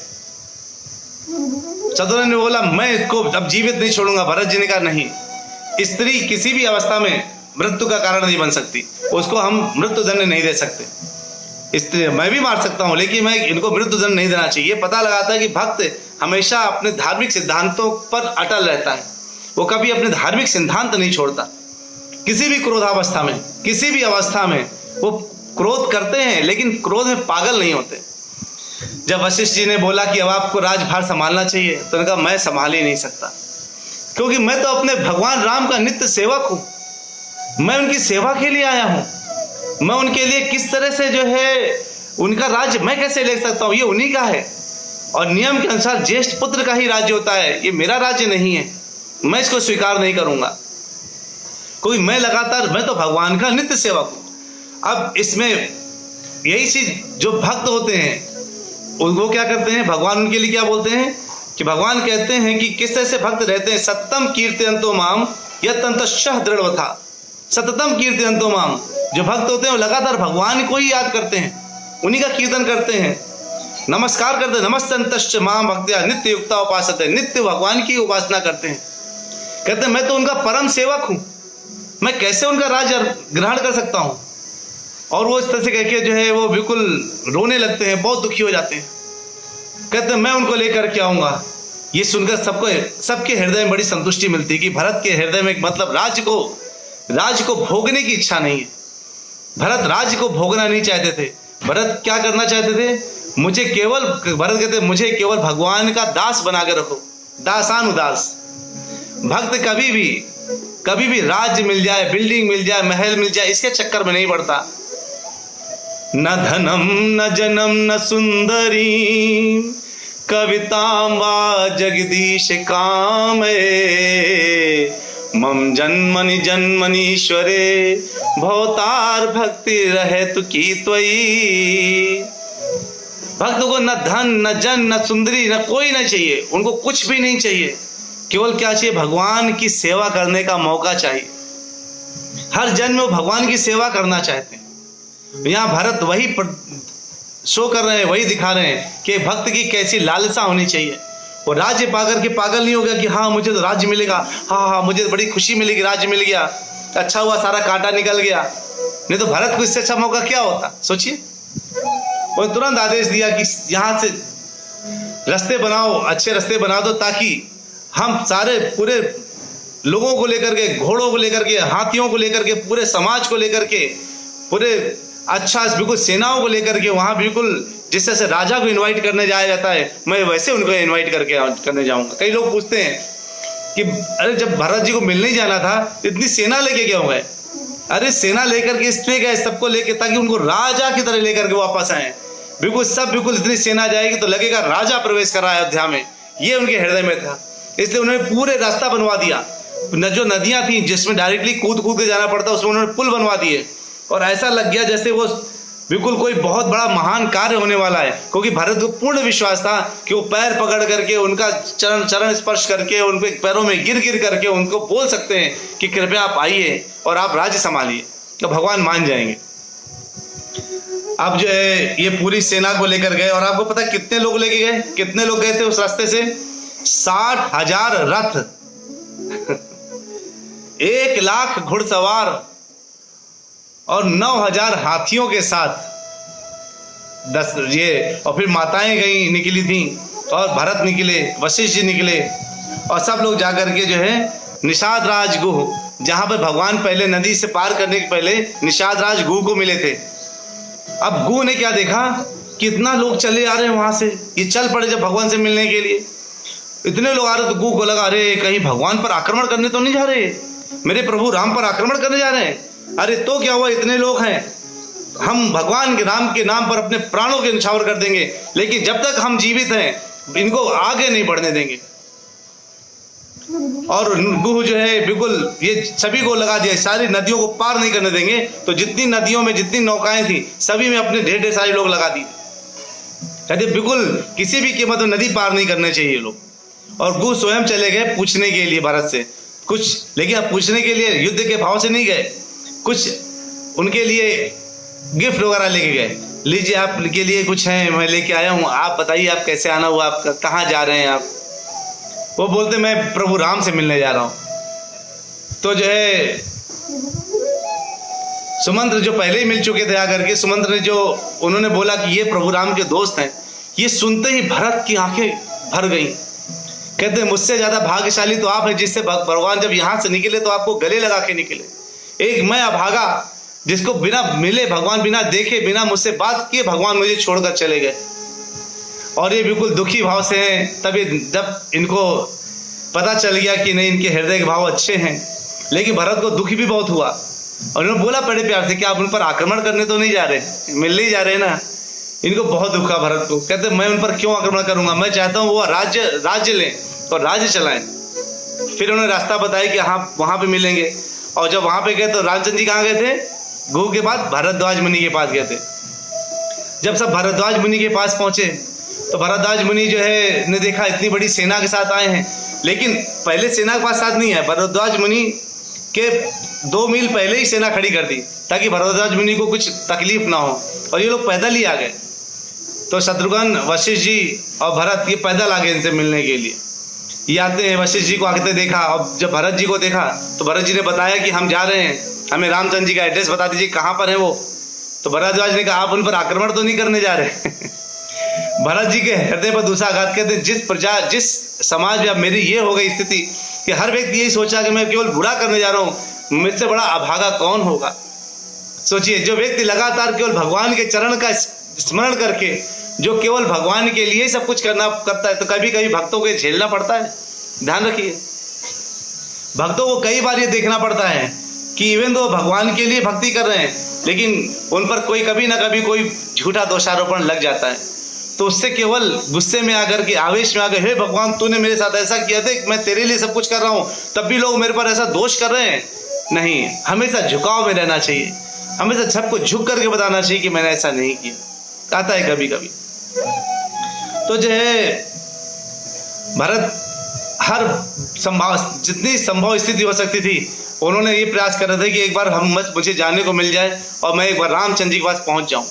शत्रुघ्न ने बोला मैं इसको अब जीवित नहीं छोड़ूंगा। भरत जी ने कहा नहीं, स्त्री किसी भी अवस्था में मृत्यु का कारण नहीं बन सकती, उसको हम मृत्यु दंड नहीं दे सकते। स्त्री मैं भी मार सकता हूं, लेकिन मैं इनको मृत्यु दंड नहीं देना चाहिए। ये पता लगाता है कि भक्त हमेशा अपने धार्मिक सिद्धांतों पर अटल रहता है, वो कभी अपने धार्मिक सिद्धांत नहीं छोड़ता। किसी भी क्रोधावस्था में, किसी भी अवस्था में वो क्रोध करते हैं, लेकिन क्रोध में पागल नहीं होते। जब वशिष्ठ जी ने बोला कि अब आपको राजभार संभालना चाहिए, तो उन्होंने कहा मैं संभाल ही नहीं सकता, क्योंकि मैं तो अपने भगवान राम का नित्य सेवक हूं, मैं उनकी सेवा के लिए आया हूं। मैं उनके लिए किस तरह से जो है उनका राज्य मैं कैसे ले सकता हूं, ये उन्हीं का है, और नियम के अनुसार ज्येष्ठ पुत्र का ही राज्य होता है, ये मेरा राज्य नहीं है, मैं इसको स्वीकार नहीं करूंगा, क्योंकि मैं तो भगवान का नित्य सेवक हूं। अब इसमें यही चीज जो भक्त होते हैं वो क्या करते हैं, भगवान उनके लिए क्या बोलते हैं कि भगवान कहते हैं कि किस तरह से भक्त रहते हैं। सत्तम कीर्तयन्तो माम यत्तन्तश्चः दृढ़वथा। सततम कीर्तयन्तो माम, जो भक्त होते हैं वो लगातार भगवान को ही याद करते हैं, उन्हीं का कीर्तन करते हैं, नमस्कार करते हैं। नमस्तन्तश्च माम भक्त्या नित्य युक्ता उपासते, नित्य भगवान की उपासना करते हैं। कहते हैं मैं तो उनका परम सेवक हूं, मैं कैसे उनका राज्य ग्रहण कर सकता हूं। और वो इस तरह से कह के जो है वो बिल्कुल रोने लगते हैं, बहुत दुखी हो जाते हैं। कहते हैं मैं उनको लेकर के आऊंगा। ये सुनकर सबके हृदय में बड़ी संतुष्टि मिलती है कि भरत के हृदय में मतलब राज्य को भोगने की इच्छा नहीं है। भरत राज्य को भोगना नहीं चाहते थे। भरत क्या करना चाहते थे, भरत कहते मुझे केवल भगवान का दास बना के रखो, दासानुदास। भक्त कभी भी राज्य मिल जाए, बिल्डिंग मिल जाए, महल मिल जाए, इसके चक्कर में नहीं पड़ता। न धनम न जनम न सुंदरी कवितां वा जगदीश कामये मम जन्मनि जन्मनीश्वरे भवतार भक्ति रहे तु की त्वयि। भक्त को न धन न जन न सुंदरी न कोई न चाहिए, उनको कुछ भी नहीं चाहिए, केवल क्या चाहिए, भगवान की सेवा करने का मौका चाहिए। हर जन्म में भगवान की सेवा करना चाहते हैं। यहाँ भरत वही शो कर रहे हैं, वही दिखा रहे हैं कि भक्त की कैसी लालसा होनी चाहिए। वो राज्य पाकर के पागल नहीं हो गया कि हाँ मुझे तो राज्य मिलेगा, हाँ मुझे बड़ी खुशी मिलेगी, राज्य मिल गया, अच्छा हुआ सारा कांटा निकल गया। नहीं तो भरत को इससे अच्छा मौका क्या होता, सोचिए। वो तुरंत आदेश दिया कि यहाँ से रास्ते बनाओ, अच्छे रास्ते बना दो, ताकि हम सारे पूरे लोगों को लेकर के, घोड़ों को लेकर के, हाथियों को लेकर के, पूरे समाज को लेकर के, पूरे अच्छा बिल्कुल सेनाओं को लेकर के वहां बिल्कुल जिस तरह से राजा को इनवाइट करने जाया जाता है, मैं वैसे उनको इनवाइट करने जाऊंगा। कई लोग पूछते हैं कि अरे जब भरत जी को मिलने ही जाना था इतनी सेना लेके क्यों गए? अरे सेना लेकर के इसलिए गए, सबको लेके, ताकि उनको राजा की तरह लेकर के वापस आए। बिल्कुल इतनी सेना जाएगी तो लगेगा राजा प्रवेश कर रहा है अयोध्या में, ये उनके हृदय में था। इसलिए उन्होंने पूरे रास्ता बनवा दिया। जो नदियां थी जिसमें डायरेक्टली कूद के जाना पड़ता, उसमें उन्होंने पुल बनवा दिए, और ऐसा लग गया जैसे वो बिल्कुल कोई बहुत बड़ा महान कार्य होने वाला है। क्योंकि भारत को पूर्ण विश्वास था कि वो पैर पकड़ करके, उनका चरण स्पर्श करके, उनके पैरों में गिर करके उनको बोल सकते हैं कि कृपया आप आइए और आप राज्य संभालिए, तो भगवान मान जाएंगे। अब जो है ये पूरी सेना को लेकर गए, और आपको पता है कितने लोग लेके गए, कितने लोग गए थे उस रास्ते से? 60,000 रथ 1,00,000 घुड़सवार और 9,000 हाथियों के साथ और फिर माताएं निकली थी, और भरत निकले, वशिष्ठ जी निकले, और सब लोग जाकर के जो है निषाद राज गुह, जहाँ पर भगवान पहले नदी से पार करने के पहले निषाद राज गुह को मिले थे। अब गुह ने क्या देखा, कितना लोग चले आ रहे हैं वहां से, ये चल पड़े जब भगवान से मिलने के लिए, इतने लोग आ रहे, तो गुह को लगा, अरे कहीं भगवान पर आक्रमण करने तो नहीं जा रहे, मेरे प्रभु राम पर आक्रमण करने जा रहे हैं। अरे तो क्या हुआ, इतने लोग हैं, हम भगवान के राम के नाम पर अपने प्राणों के न्यौछावर कर देंगे, लेकिन जब तक हम जीवित हैं इनको आगे नहीं बढ़ने देंगे। और गुह जो है बिल्कुल ये सभी को लगा दिया, सारी नदियों को पार नहीं करने देंगे। तो जितनी नदियों में जितनी नौकाएं थी सभी में अपने ढेर ढेर सारे लोग लगा दिए, कहते बिल्कुल किसी भी कीमत में नदी पार नहीं करने चाहिए लोग। और गुह स्वयं चले गए पूछने के लिए भरत से कुछ, लेकिन अब पूछने के लिए युद्ध के भाव से नहीं गए, कुछ उनके लिए गिफ्ट वगैरह लेके गए, लीजिए आपके लिए कुछ है, मैं लेके आया हूँ, आप बताइए आप कैसे आना हुआ, आपका कहाँ जा रहे हैं आप। वो बोलते मैं प्रभु राम से मिलने जा रहा हूँ। तो जो है सुमंत्र जो पहले ही मिल चुके थे आकर के, सुमंत्र ने जो उन्होंने बोला कि ये प्रभु राम के दोस्त हैं, ये सुनते ही भरत की आंखें भर गई। कहते मुझसे ज्यादा भाग्यशाली तो आप हैं, जिससे भगवान जब यहाँ से निकले तो आपको गले लगा के निकले। एक मैं अभागा जिसको बिना मिले भगवान, बिना देखे, बिना मुझसे बात किए भगवान मुझे छोड़कर चले गए। और ये बिल्कुल दुखी भाव से हैं। तभी जब इनको पता चल गया कि नहीं इनके हृदय के भाव अच्छे हैं, लेकिन भरत को दुखी भी बहुत हुआ। और इन्होंने बोला बड़े प्यार से कि आप उन पर आक्रमण करने तो नहीं जा रहे, मिलने ही जा रहे हैं ना। इनको बहुत दुखा भरत को, कहते मैं उन पर क्यों आक्रमण करूंगा, मैं चाहता हूँ वो राज्य लें और राज्य चलाएं। फिर उन्होंने रास्ता बताया कि हाँ वहां पे मिलेंगे। और जब वहां पे गए तो रामचंद्र जी कहाँ गए थे, गुह के बाद भरद्वाज मुनि के पास गए थे। जब सब भरद्वाज मुनि के पास पहुंचे तो भरद्वाज मुनि जो है ने देखा इतनी बड़ी सेना के साथ आए हैं, लेकिन पहले सेना के पास साथ नहीं है। भरद्वाज मुनि के 2 मील पहले ही सेना खड़ी कर दी ताकि भरद्वाज मुनि को कुछ तकलीफ ना हो, और ये लोग पैदल ही आ गए। तो शत्रुघ्न, वशिष्ठ जी और भरत ये पैदल आ गए इनसे मिलने के लिए। ये आते हैं, वशिष्ठ जी को आते देखा, और जब भरत जी को देखा तो भरत जी ने बताया कि हम जा रहे हैं, हमें रामचंद्र जी का एड्रेस बता दीजिए कहाँ पर है वो। तो भरद्वाज ने कहा आप उन पर आक्रमण तो नहीं करने जा रहे। भरत जी के हृदय पर दूसरा आघात, कहते जिस समाज में अब मेरी ये हो गई स्थिति कि हर व्यक्ति यही सोचा कि मैं केवल बुरा करने जा रहा हूँ, मुझसे बड़ा अभागा कौन होगा। सोचिए, जो व्यक्ति लगातार केवल भगवान के चरण का स्मरण करके जो केवल भगवान के लिए सब कुछ करता है, तो कभी कभी भक्तों को झेलना पड़ता है। ध्यान रखिए, भक्तों को कई बार ये देखना पड़ता है कि इवन तो भगवान के लिए भक्ति कर रहे हैं, लेकिन उन पर कोई कभी ना कभी कोई झूठा दोषारोपण लग जाता है। तो उससे केवल गुस्से में आकर के, आवेश में आकर, हे भगवान तूने मेरे साथ ऐसा किया था, मैं तेरे लिए सब कुछ कर रहा हूँ, तब भी लोग मेरे पर ऐसा दोष कर रहे हैं। नहीं, हमेशा झुकाव में रहना चाहिए, हमेशा सबको झुक करके बताना चाहिए कि मैंने ऐसा नहीं किया। आता है कभी कभी। तो जो है भरत हर जितनी संभव स्थिति हो सकती थी उन्होंने ये प्रयास कर रहे थे कि एक बार मुझे जाने को मिल जाए और मैं एक बार रामचंद्र जी के पास पहुंच जाऊं।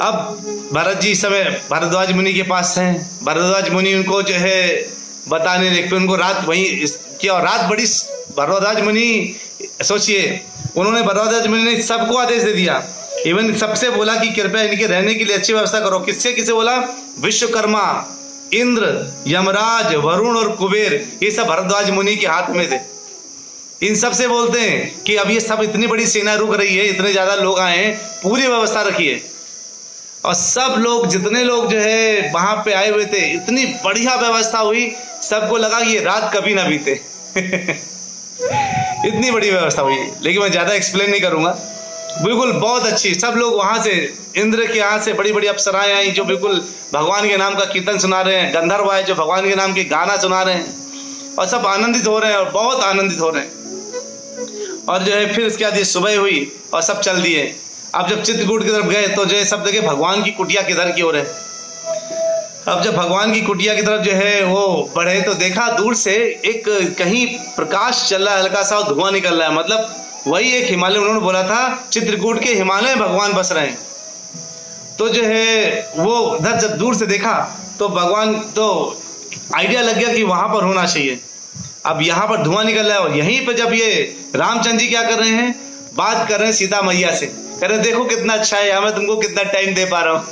अब भरत जी इस समय भरद्वाज मुनि के पास हैं। भरद्वाज मुनि उनको जो है बताने लगे, उनको रात वहीं किया, और रात बड़ी। भरद्वाज मुनि सोचिए, उन्होंने भरद्वाज मुनि ने सबको आदेश दे दिया, इवन सबसे बोला कि कृपया इनके रहने के लिए अच्छी व्यवस्था करो। किससे बोला? विश्वकर्मा, इंद्र, यमराज, वरुण और कुबेर, ये सब भरद्वाज मुनि के हाथ में थे। इन सब से बोलते हैं कि अब ये सब इतनी बड़ी सेना रुक रही है, इतने ज्यादा लोग आए हैं, पूरी व्यवस्था रखिए। और सब लोग, जितने लोग जो है वहां पे आए हुए थे, इतनी बढ़िया व्यवस्था हुई, सबको लगा कि ये रात कभी ना बीते। इतनी बड़ी व्यवस्था हुई, लेकिन मैं ज्यादा एक्सप्लेन नहीं करूंगा। बिल्कुल बहुत अच्छी, सब लोग वहां से, इंद्र के यहाँ से बड़ी बड़ी अप्सराएं आई जो बिल्कुल भगवान के नाम का कीर्तन सुना रहे हैं, गंधर्व आए जो भगवान के नाम के गाना सुना रहे हैं, और सब आनंदित हो रहे हैं, और बहुत आनंदित हो रहे हैं। और जो है फिर इसके बाद ये सुबह हुई और सब चल दिए। अब जब चित्रकूट की तरफ गए तो जो है सब देखे भगवान की कुटिया किधर की ओर है। अब जब भगवान की कुटिया की तरफ जो है वो बढ़े तो देखा दूर से एक कहीं प्रकाश चल रहा है, हल्का सा धुआं निकल रहा है, मतलब वही एक हिमालय, उन्होंने बोला था चित्रकूट के हिमालय भगवान बस रहे हैं। तो जो है वो उधर जब दूर से देखा तो भगवान, तो आइडिया लग गया कि वहां पर होना चाहिए। अब यहाँ पर धुआं निकल रहा है, और यहीं पर जब ये रामचंद्र जी क्या कर रहे हैं, बात कर रहे हैं सीता मैया से, कह रहे देखो कितना अच्छा है, मैं तुमको कितना टाइम दे पा रहा हूँ।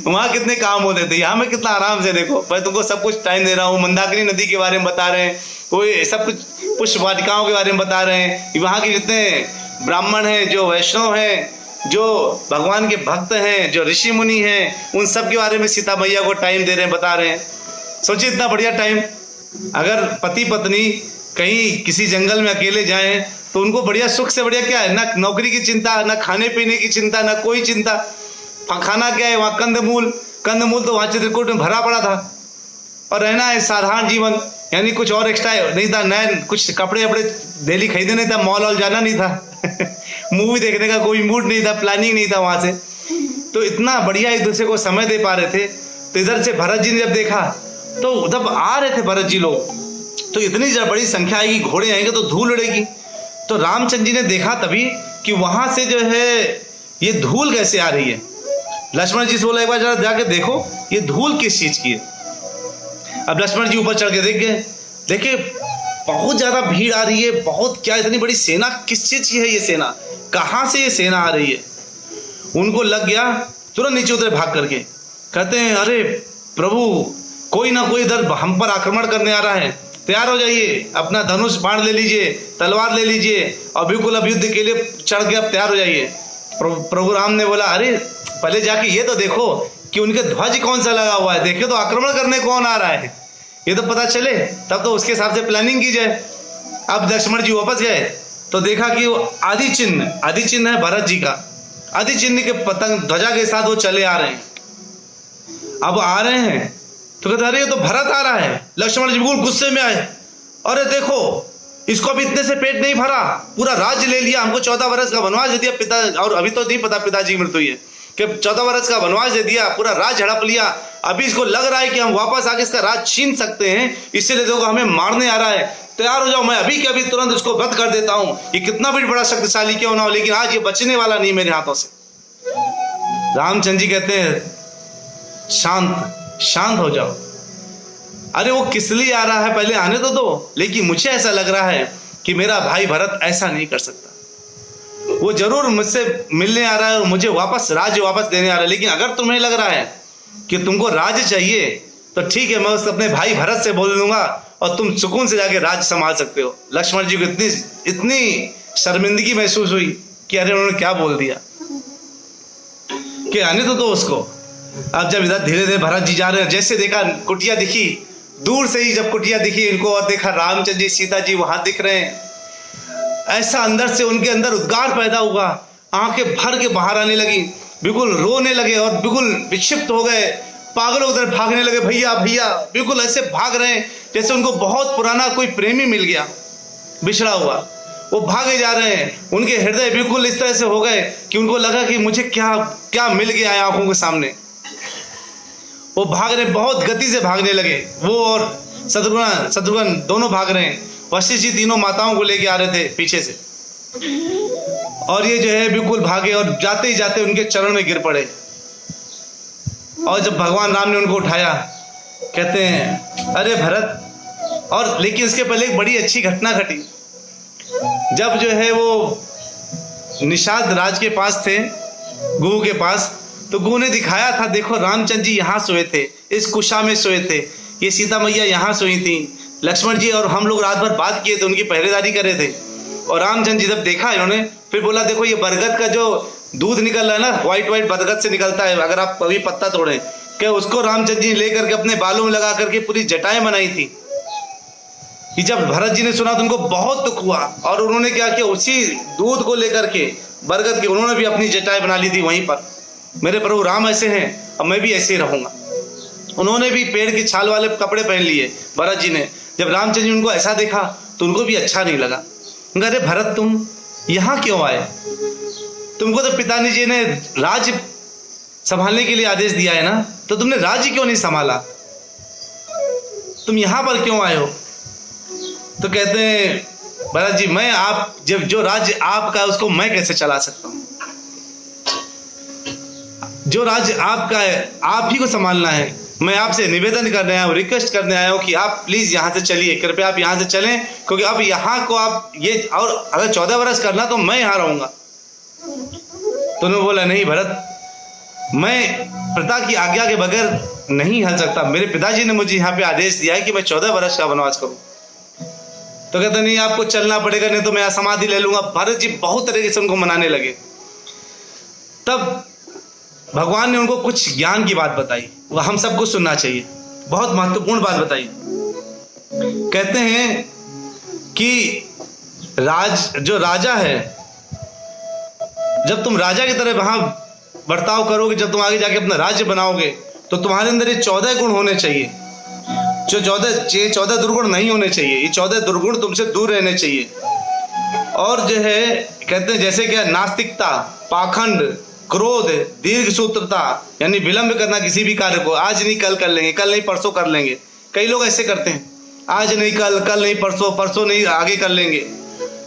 वहां कितने काम होते थे, यहाँ में कितना आराम से देखो, मैं तुमको सब कुछ टाइम दे रहा हूँ। मंदाकिनी नदी के बारे में बता रहे हैं, कोई सब कुछ पुष्प वाटिकाओं के बारे में बता रहे हैं, वहां के जितने ब्राह्मण हैं, जो वैष्णव हैं, जो भगवान के भक्त हैं, जो ऋषि मुनि हैं, उन सब के बारे में सीता मैया को टाइम दे रहे हैं, बता रहे हैं। सोचिए इतना बढ़िया टाइम। अगर पति पत्नी कहीं किसी जंगल में अकेले जाएं तो उनको बढ़िया, सुख से बढ़िया क्या है, ना नौकरी की चिंता, ना खाने पीने की चिंता, ना कोई चिंता। खाना क्या है वहाँ, कंदमूल तो वहाँ चित्रकूट में भरा पड़ा था, और रहना है साधारण जीवन, यानी कुछ और एक्स्ट्रा नहीं था, नए कुछ कपड़े वपड़े डेली खरीदने नहीं था, मॉल वॉल जाना नहीं था मूवी देखने का कोई मूड नहीं था, प्लानिंग नहीं था वहां से। तो इतना बढ़िया एक दूसरे को समय दे पा रहे थे। तो इधर से भरत जी ने जब देखा, तो जब आ रहे थे भरत जी लोग, तो इतनी बड़ी संख्या आएगी, घोड़े आएंगे तो धूल उड़ेगी। तो रामचंद्र जी ने देखा तभी कि वहां से जो है ये धूल कैसे आ रही है। लक्ष्मण जी से बोला एक बार जरा जाके देखो ये धूल किस चीज की है। अब लक्ष्मण जी ऊपर चढ़ के देख गए, देखे बहुत ज्यादा भीड़ आ रही है, बहुत क्या इतनी बड़ी सेना, किस चीज की है ये सेना, कहां से ये सेना आ रही है। उनको लग गया, तुरंत नीचे उतरे भाग करके, कहते हैं अरे प्रभु कोई ना कोई इधर हम पर आक्रमण करने आ रहा है, तैयार हो जाइए, अपना धनुष बाण ले लीजिए, तलवार ले लीजिए, और बिल्कुल अब युद्ध के लिए चढ़ के अब तैयार हो जाइए। प्रभु राम ने बोला अरे पहले जाके ये तो देखो कि उनके ध्वज कौन सा लगा हुआ है, देखे तो आक्रमण करने कौन आ रहा है, ये तो पता चले, तब तो उसके हिसाब से प्लानिंग की जाए। अब लक्ष्मण जी वापस गए तो देखा कि वो आदि चिन्ह है भरत जी का, आदि चिन्ह के पतंग ध्वजा के साथ वो चले आ रहे हैं। अब आ रहे हैं तो कहते अरे ये तो भरत आ रहा है। लक्ष्मण जी बिल्कुल गुस्से में आए, अरे देखो इसको अभी इतने से पेट नहीं भरा, पूरा राज्य ले लिया, हमको 14 वर्ष का वनवास दे दिया पिता, और अभी तो नहीं पता पिताजी की मृत्यु हुई है, कि 14 वर्ष का वनवास दे दिया, पूरा राज हड़प लिया, अभी इसको लग रहा है कि हम वापस आके इसका राज छीन सकते हैं, इसलिए देखो हमें मारने आ रहा है, तैयार हो जाओ, मैं अभी के अभी तुरंत इसको वध कर देता हूं, ये कितना भी बड़ा शक्तिशाली क्यों ना हो, लेकिन आज ये बचने वाला नहीं मेरे हाथों से। रामचंद्र जी कहते हैं शांत हो जाओ, अरे वो किस लिए आ रहा है पहले आने तो दो, लेकिन मुझे ऐसा लग रहा है कि मेरा भाई भरत ऐसा नहीं कर सकता, वो जरूर मुझसे मिलने आ रहा है और मुझे राज्य वापस देने आ रहा है, लेकिन अगर तुम्हें लग रहा है कि तुमको राज्य चाहिए तो ठीक है, मैं उस अपने भाई भरत से बोल दूंगा और तुम सुकून से जाके राज्य संभाल सकते हो। लक्ष्मण जी को इतनी शर्मिंदगी महसूस हुई कि अरे उन्होंने क्या बोल दिया, कि आने तो दो उसको। अब जब इधर धीरे धीरे भरत जी जा रहे हैं, जैसे देखा कुटिया दिखी, दूर से ही जब कुटिया दिखी इनको, और देखा रामचंद्र जी सीता जी वहां दिख रहे हैं, ऐसा अंदर से उनके अंदर उद्गार पैदा हुआ, आंखें भर के बाहर आने लगी, बिल्कुल रोने लगे और बिल्कुल विक्षिप्त हो गए, पागलों उधर भागने लगे, भैया भैया, बिल्कुल ऐसे भाग रहे हैं जैसे उनको बहुत पुराना कोई प्रेमी मिल गया बिछड़ा हुआ, वो भागे जा रहे हैं। उनके हृदय बिल्कुल इस तरह से हो गए कि उनको लगा कि मुझे क्या क्या मिल गया है आंखों के सामने। वो भाग रहे, बहुत गति से भागने लगे, वो और शत्रुघ्न दोनों भाग रहे हैं। वशिष्ठ जी तीनों माताओं को लेके आ रहे थे पीछे से, और ये जो है बिल्कुल भागे और जाते ही जाते उनके चरण में गिर पड़े। और जब भगवान राम ने उनको उठाया, कहते हैं अरे भरत, और लेकिन इसके पहले एक बड़ी अच्छी घटना घटी। जब जो है वो निषाद राज के पास थे, गुहू के पास, तो गुहू ने दिखाया था, देखो रामचंद्र जी यहाँ सोए थे, इस कुशा में सोए थे, ये सीता मैया यहाँ सोई थी, लक्ष्मण जी और हम लोग रात भर बात किए थे, उनकी पहरेदारी कर रहे थे। और रामचंद्र जी जब देखा इन्होंने, फिर बोला देखो ये बरगद का जो दूध निकल रहा है ना, व्हाइट बरगद से निकलता है, अगर आप कभी पत्ता तोड़े, क्या उसको रामचंद्र जी लेकर के अपने बालों में लगा करके पूरी जटाएं बनाई थी। कि जब भरत जी ने सुना तो उनको बहुत दुख हुआ, और उन्होंने क्या किया, उसी दूध को लेकर के बरगद के उन्होंने भी अपनी जटाएं बना ली थी वहीं पर। मेरे प्रभु राम ऐसे हैं, अब मैं भी ऐसे ही रहूंगा। उन्होंने भी पेड़ की छाल वाले कपड़े पहन लिए भरत जी ने। जब रामचंद्र जी उनको ऐसा देखा तो उनको भी अच्छा नहीं लगा। अरे भरत तुम यहाँ क्यों आए, तुमको तो पिताजी जी ने राज्य संभालने के लिए आदेश दिया है ना, तो तुमने राज्य क्यों नहीं संभाला, तुम यहाँ पर क्यों आए हो। तो कहते हैं भरत जी मैं आप जब जो राज्य आपका है उसको मैं कैसे चला सकता हूँ, जो राज्य आपका है आप ही को संभालना है। मैं आपसे निवेदन करने आया हूँ, रिक्वेस्ट करने आया हूँ कि आप प्लीज यहाँ से चलिए, कृपया आप यहाँ से चलें, क्योंकि अब यहाँ को आप ये, और अगर 14 वर्ष करना तो मैं यहाँ रहूंगा। तो उन्होंने बोला नहीं भरत, मैं पिता की आज्ञा के बगैर नहीं हल सकता। मेरे पिताजी ने मुझे यहाँ पे आदेश दिया है कि मैं 14 वर्ष का वनवास करूं। तो कहते नहीं, आपको चलना पड़ेगा, नहीं तो मैं समाधि ले लूंगा। भरत जी बहुत तरीके से उनको मनाने लगे। तब भगवान ने उनको कुछ ज्ञान की बात बताई, वह हम सबको सुनना चाहिए। बहुत महत्वपूर्ण बात बताई। कहते हैं कि जो राजा है, जब तुम राजा की तरह वहां बर्ताव करोगे, जब तुम आगे जाके अपना राज्य बनाओगे, तो तुम्हारे अंदर ये 14 गुण होने चाहिए। जो 14 दुर्गुण नहीं होने चाहिए। ये 14 दुर्गुण तुमसे दूर रहने चाहिए। और जो है कहते हैं जैसे क्या, नास्तिकता, पाखंड, क्रोध, दीर्घ सूत्रता, यानी विलंब करना किसी भी कार्य को। आज नहीं कल कर लेंगे, कल नहीं परसों कर लेंगे। कई लोग ऐसे करते हैं, आज नहीं कल, कल नहीं परसों, परसों नहीं आगे कर लेंगे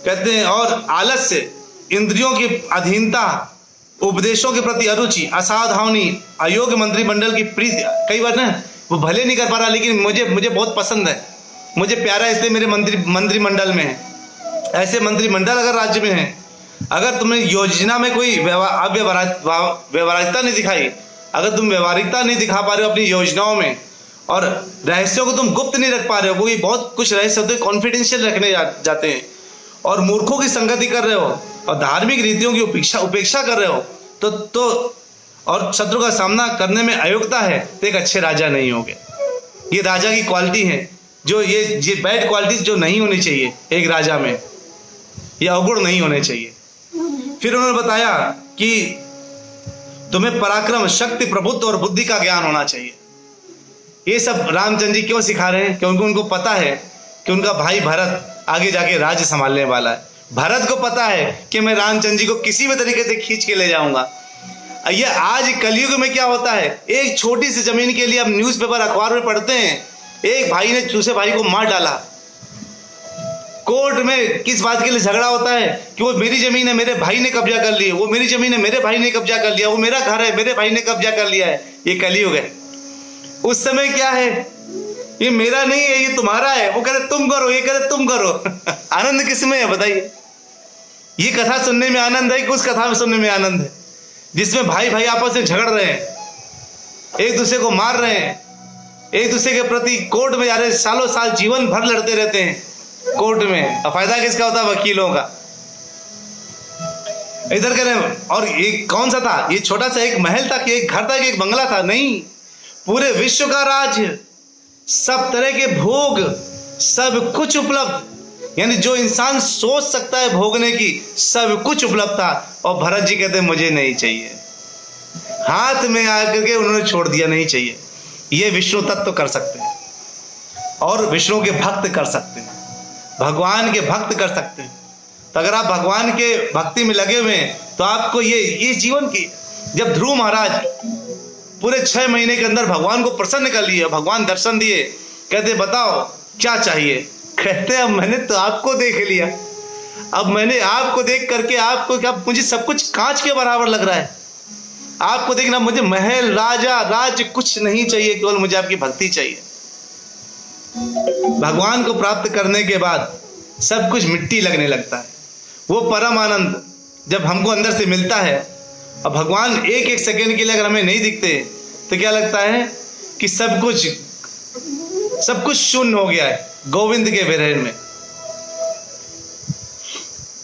कहते हैं। और आलस्य, इंद्रियों की अधीनता, उपदेशों के प्रति अरुचि, असावधानी, अयोग्य मंत्रिमंडल की प्रीति। कई बार ना वो भले नहीं कर पा रहा, लेकिन मुझे बहुत पसंद है, मुझे प्यारा है, इसलिए मेरे मंत्रिमंडल में है। ऐसे मंत्रिमंडल अगर राज्य में है, अगर तुमने योजना में कोई व्यवहारिकता नहीं दिखाई, अगर तुम व्यवहारिकता नहीं दिखा पा रहे हो अपनी योजनाओं में, और रहस्यों को तुम गुप्त नहीं रख पा रहे हो, क्योंकि बहुत कुछ रहस्य होते कॉन्फिडेंशियल रखने जाते हैं, और मूर्खों की संगति कर रहे हो, और धार्मिक रीतियों की उपेक्षा कर रहे हो, तो और शत्रु का सामना करने में अयोग्यता है, तो एक अच्छे राजा नहीं होगे। ये राजा की क्वालिटी है, जो ये बैड क्वालिटीज जो नहीं होनी चाहिए एक राजा में, ये अवगुण नहीं होने चाहिए। फिर उन्होंने बताया कि तुम्हें पराक्रम, शक्ति, प्रभुत्व और बुद्धि का ज्ञान होना चाहिए। ये सब रामचंद्र जी क्यों सिखा रहे हैं? क्योंकि उनको पता है कि उनका भाई भरत आगे जाके राज्य संभालने वाला है। भरत को पता है कि मैं रामचंद्र जी को किसी भी तरीके से खींच के ले जाऊंगा। ये आज कलयुग में क्या होता है, एक छोटी सी जमीन के लिए हम न्यूज़पेपर, अखबार में पढ़ते हैं, एक भाई ने दूसरे भाई को मार डाला। कोर्ट में किस बात के लिए झगड़ा होता है कि वो मेरी जमीन है, मेरे भाई ने कब्जा कर ली, वो मेरी जमीन है, मेरे भाई ने कब्जा कर लिया, वो मेरा घर है, मेरे भाई ने कब्जा कर लिया है। ये कलयुग है। उस समय क्या है, ये मेरा नहीं है, ये तुम्हारा है। वो कह रहे तुम करो, ये कह रहे तुम करो। आनंद किसमें है बताइए? ये कथा सुनने में आनंद है कि उस कथा में सुनने में आनंद है जिसमें भाई भाई आपस में झगड़ रहे हैं, एक दूसरे को मार रहे हैं, एक दूसरे के प्रति कोर्ट में जा रहे हैं, सालों साल जीवन भर लड़ते रहते हैं कोर्ट में। अब फायदा किसका होता है? वकीलों का। इधर करें। और ये कौन सा था? ये छोटा सा एक महल था कि एक घर था कि एक बंगला था? नहीं, पूरे विश्व का राज्य, सब तरह के भोग, सब कुछ उपलब्ध, यानी जो इंसान सोच सकता है भोगने की, सब कुछ उपलब्ध था। और भरत जी कहते मुझे नहीं चाहिए। हाथ में आकर के उन्होंने छोड़ दिया, नहीं चाहिए। ये विष्णु तत्व कर सकते हैं, और विष्णु के भक्त कर सकते हैं, भगवान के भक्त कर सकते हैं। तो अगर आप भगवान के भक्ति में लगे हुए हैं तो आपको ये जीवन की, जब ध्रुव महाराज पूरे 6 महीने के अंदर भगवान को प्रसन्न कर लिए, भगवान दर्शन दिए, कहते बताओ क्या चाहिए? कहते अब मैंने तो आपको देख लिया, अब मैंने आपको देख करके आपको क्या, मुझे सब कुछ कांच के बराबर लग रहा है। आपको देखना, मुझे महल, राजा, राज्य कुछ नहीं चाहिए, केवल मुझे आपकी भक्ति चाहिए। भगवान को प्राप्त करने के बाद सब कुछ मिट्टी लगने लगता है। वो परम आनंद जब हमको अंदर से मिलता है, और भगवान एक एक सेकंड के लिए अगर हमें नहीं दिखते तो क्या लगता है कि सब कुछ शून्य हो गया है गोविंद के विरह में।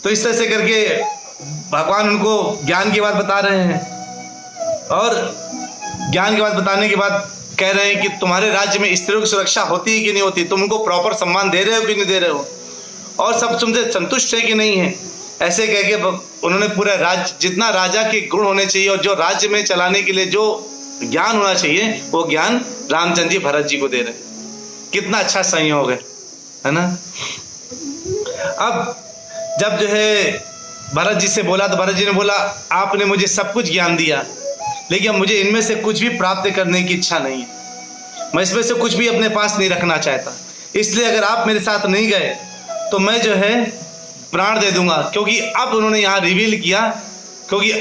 तो इस तरह से करके भगवान उनको ज्ञान की बात बता रहे हैं, और ज्ञान की बात बताने के बाद कह रहे हैं कि तुम्हारे राज्य में स्त्रियों की सुरक्षा होती है कि नहीं होती, तुम उनको प्रॉपर सम्मान दे रहे हो कि नहीं दे रहे हो, और सब तुमसे संतुष्ट है कि नहीं है। ऐसे कह के उन्होंने पूरा राज्य, जितना राजा के गुण होने चाहिए और जो राज्य में चलाने के लिए जो ज्ञान होना चाहिए, वो ज्ञान रामचंद्र जी भरत जी को दे रहे हैं। कितना अच्छा संयोग है ना। अब जब जो है भरत जी से बोला, तो भरत जी ने बोला आपने मुझे सब कुछ ज्ञान दिया, लेकिन मुझे इनमें से कुछ भी प्राप्त करने की इच्छा नहीं है। मैं इसमें से कुछ भी अपने पास नहीं रखना चाहता, इसलिए अगर आप मेरे साथ नहीं गए तो मैं जो है प्राण दे दूंगा। क्योंकि अब उन्होंने यहाँ रिवील किया, क्योंकि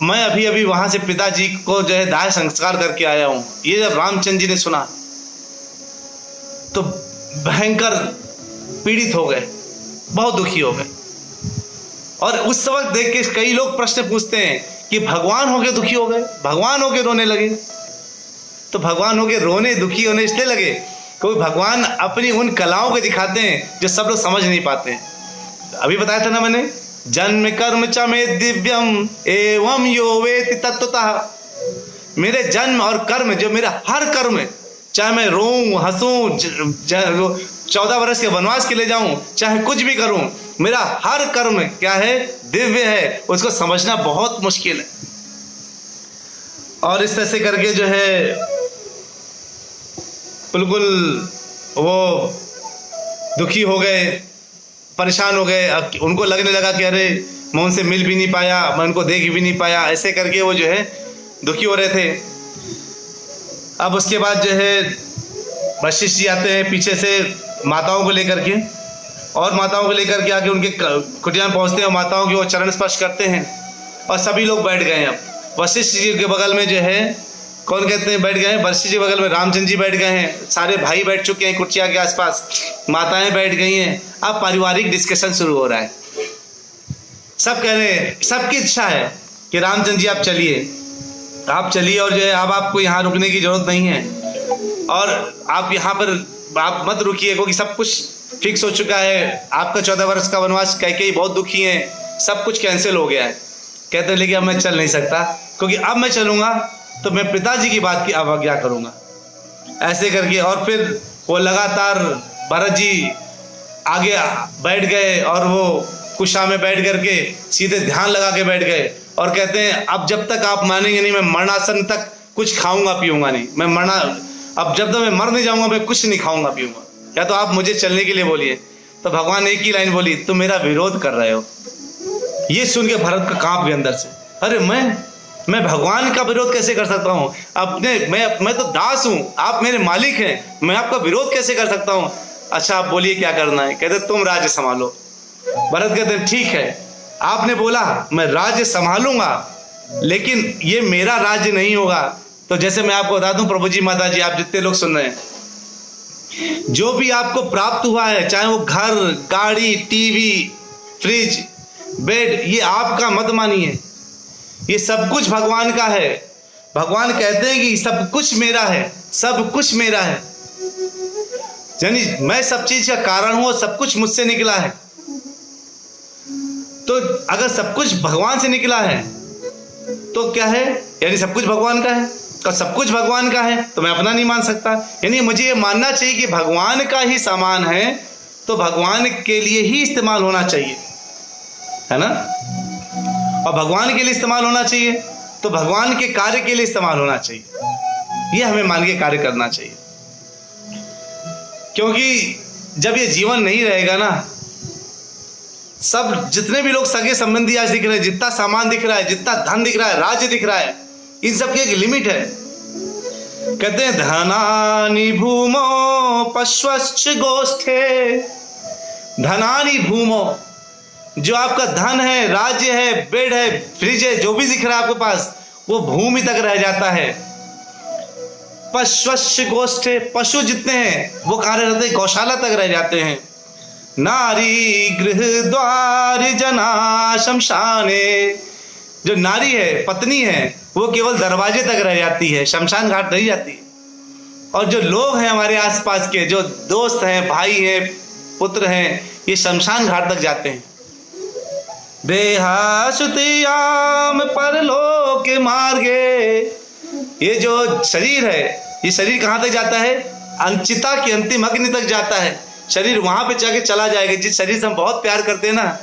मैं अभी अभी वहां से पिताजी को जो है दाह संस्कार करके आया हूँ। ये जब रामचंद्र जी ने सुना तो भयंकर पीड़ित हो गए, बहुत दुखी हो गए। और उस वक्त देख के कई लोग प्रश्न पूछते हैं कि भगवान होके दुखी हो गए, भगवान होके रोने लगे। तो भगवान होके रोने दुखी होने इसलिए लगे क्योंकि भगवान अपनी उन कलाओं को दिखाते हैं जो सब लोग समझ नहीं पाते हैं। अभी बताया था ना मैंने, जन्म कर्म च मे दिव्यम एवं यो वेति तत्वतः। मेरे जन्म और कर्म, जो मेरा हर कर्म है, चाहे मैं रोऊं हंसूं, 14 वर्ष के वनवास के लिए जाऊं, चाहे कुछ भी करूं, मेरा हर कर्म क्या है, दिव्य है। उसको समझना बहुत मुश्किल है। और इस तरह से करके जो है बिल्कुल वो दुखी हो गए, परेशान हो गए। उनको लगने लगा कि अरे मैं उनसे मिल भी नहीं पाया, मैं उनको देख भी नहीं पाया, ऐसे करके वो जो है दुखी हो रहे थे। अब उसके बाद जो है वशिष्ठ जी आते हैं पीछे से माताओं को लेकर के, और माताओं को लेकर के आके उनके कुटिया में पहुंचते हैं, माताओं के वो चरण स्पर्श करते हैं और सभी लोग बैठ गए हैं। अब वशिष्ठ जी के बगल में जो है कौन कहते हैं बैठ गए हैं, वशिष्ठ जी बगल में रामचंद्र जी बैठ गए हैं, सारे भाई बैठ चुके हैं कुटिया के आसपास, माताएं बैठ गई हैं। अब पारिवारिक डिस्कशन शुरू हो रहा है। सब कह रहे हैं, सबकी इच्छा है कि रामचंद्र जी आप चलिए और जो है अब आपको यहाँ रुकने की जरूरत नहीं है, और आप यहाँ पर आप मत रुकिए क्योंकि सब कुछ फिक्स हो चुका है। आपका 14 वर्ष का वनवास कैकेयी बहुत दुखी है, सब कुछ कैंसिल हो गया है। कहते हैं लेकिन अब मैं चल नहीं सकता, क्योंकि अब मैं चलूंगा तो मैं पिताजी की बात की अवज्ञा करूंगा। ऐसे करके और फिर वो लगातार भरत जी आगे बैठ गए और वो कुशा में बैठ करके सीधे ध्यान लगा के बैठ गए और कहते हैं अब जब तक आप मानेंगे नहीं, मैं मरणासन तक कुछ खाऊंगा पीऊंगा नहीं, अब जब तक मैं मर नहीं जाऊंगा मैं कुछ नहीं खाऊंगा पीऊंगा, या तो आप मुझे चलने के लिए बोलिए। तो भगवान एक ही लाइन बोली, तुम मेरा विरोध कर रहे हो। ये सुन के भरत का कांप गया अंदर से, अरे मैं भगवान का विरोध कैसे कर सकता हूँ? मैं तो दास हूँ, आप मेरे मालिक हैं, मैं आपका विरोध कैसे कर सकता हूँ? अच्छा आप बोलिए क्या करना है? कहते तुम राज्य संभालो। भरत कहते हैं ठीक है, आपने बोला मैं राज्य संभालूंगा, लेकिन ये मेरा राज्य नहीं होगा। तो जैसे मैं आपको बता दूं प्रभु जी, माता जी, आप जितने लोग सुन रहे हैं, जो भी आपको प्राप्त हुआ है, चाहे वो घर, गाड़ी, टीवी, फ्रिज, बेड, ये आपका मत मानिए, ये सब कुछ भगवान का है। भगवान कहते हैं कि सब कुछ मेरा है, सब कुछ मेरा है, यानी मैं सब चीज का कारण हूं, सब कुछ मुझसे निकला है। तो अगर सब कुछ भगवान से निकला है तो क्या है, यानी सब कुछ भगवान का है, और सब कुछ भगवान का है तो मैं अपना नहीं मान सकता। यानी मुझे ये मानना चाहिए कि भगवान का ही सामान है तो भगवान के लिए ही इस्तेमाल होना चाहिए, है ना, और भगवान के लिए इस्तेमाल होना चाहिए तो भगवान के कार्य के लिए इस्तेमाल होना चाहिए। ये हमें मान के कार्य करना चाहिए, क्योंकि जब ये जीवन नहीं रहेगा ना, सब जितने भी लोग सगे संबंधी आज दिख रहे हैं, जितना सामान दिख रहा है, जितना धन दिख रहा है, राज्य दिख रहा है, इन सब की एक लिमिट है। कहते हैं धनानि भूमो पश्वश्च गोष्ठे, धनानि भूमो, जो आपका धन है, राज्य है, बेड है, फ्रिज है, जो भी दिख रहा है आपके पास, वो भूमि तक रह जाता है। पश्वश्च गोष्ठे, पशु जितने हैं वो कहाँ रहते हैं? गौशाला तक रह जाते हैं। नारी गृह द्वार जना शमशाने, जो नारी है, पत्नी है, वो केवल दरवाजे तक रह जाती है, शमशान घाट नहीं जाती। और जो लोग हैं हमारे आसपास के, जो दोस्त हैं, भाई हैं, पुत्र हैं, ये शमशान घाट तक जाते हैं। देहासुतियाम परलोक मार्गे, ये जो शरीर है, ये शरीर कहाँ तक जाता है? अंचिता की अंतिम अग्नि तक जाता है। शरीर वहां पे जाके चला जाएगा। जिस शरीर से हम बहुत प्यार करते हैं ना,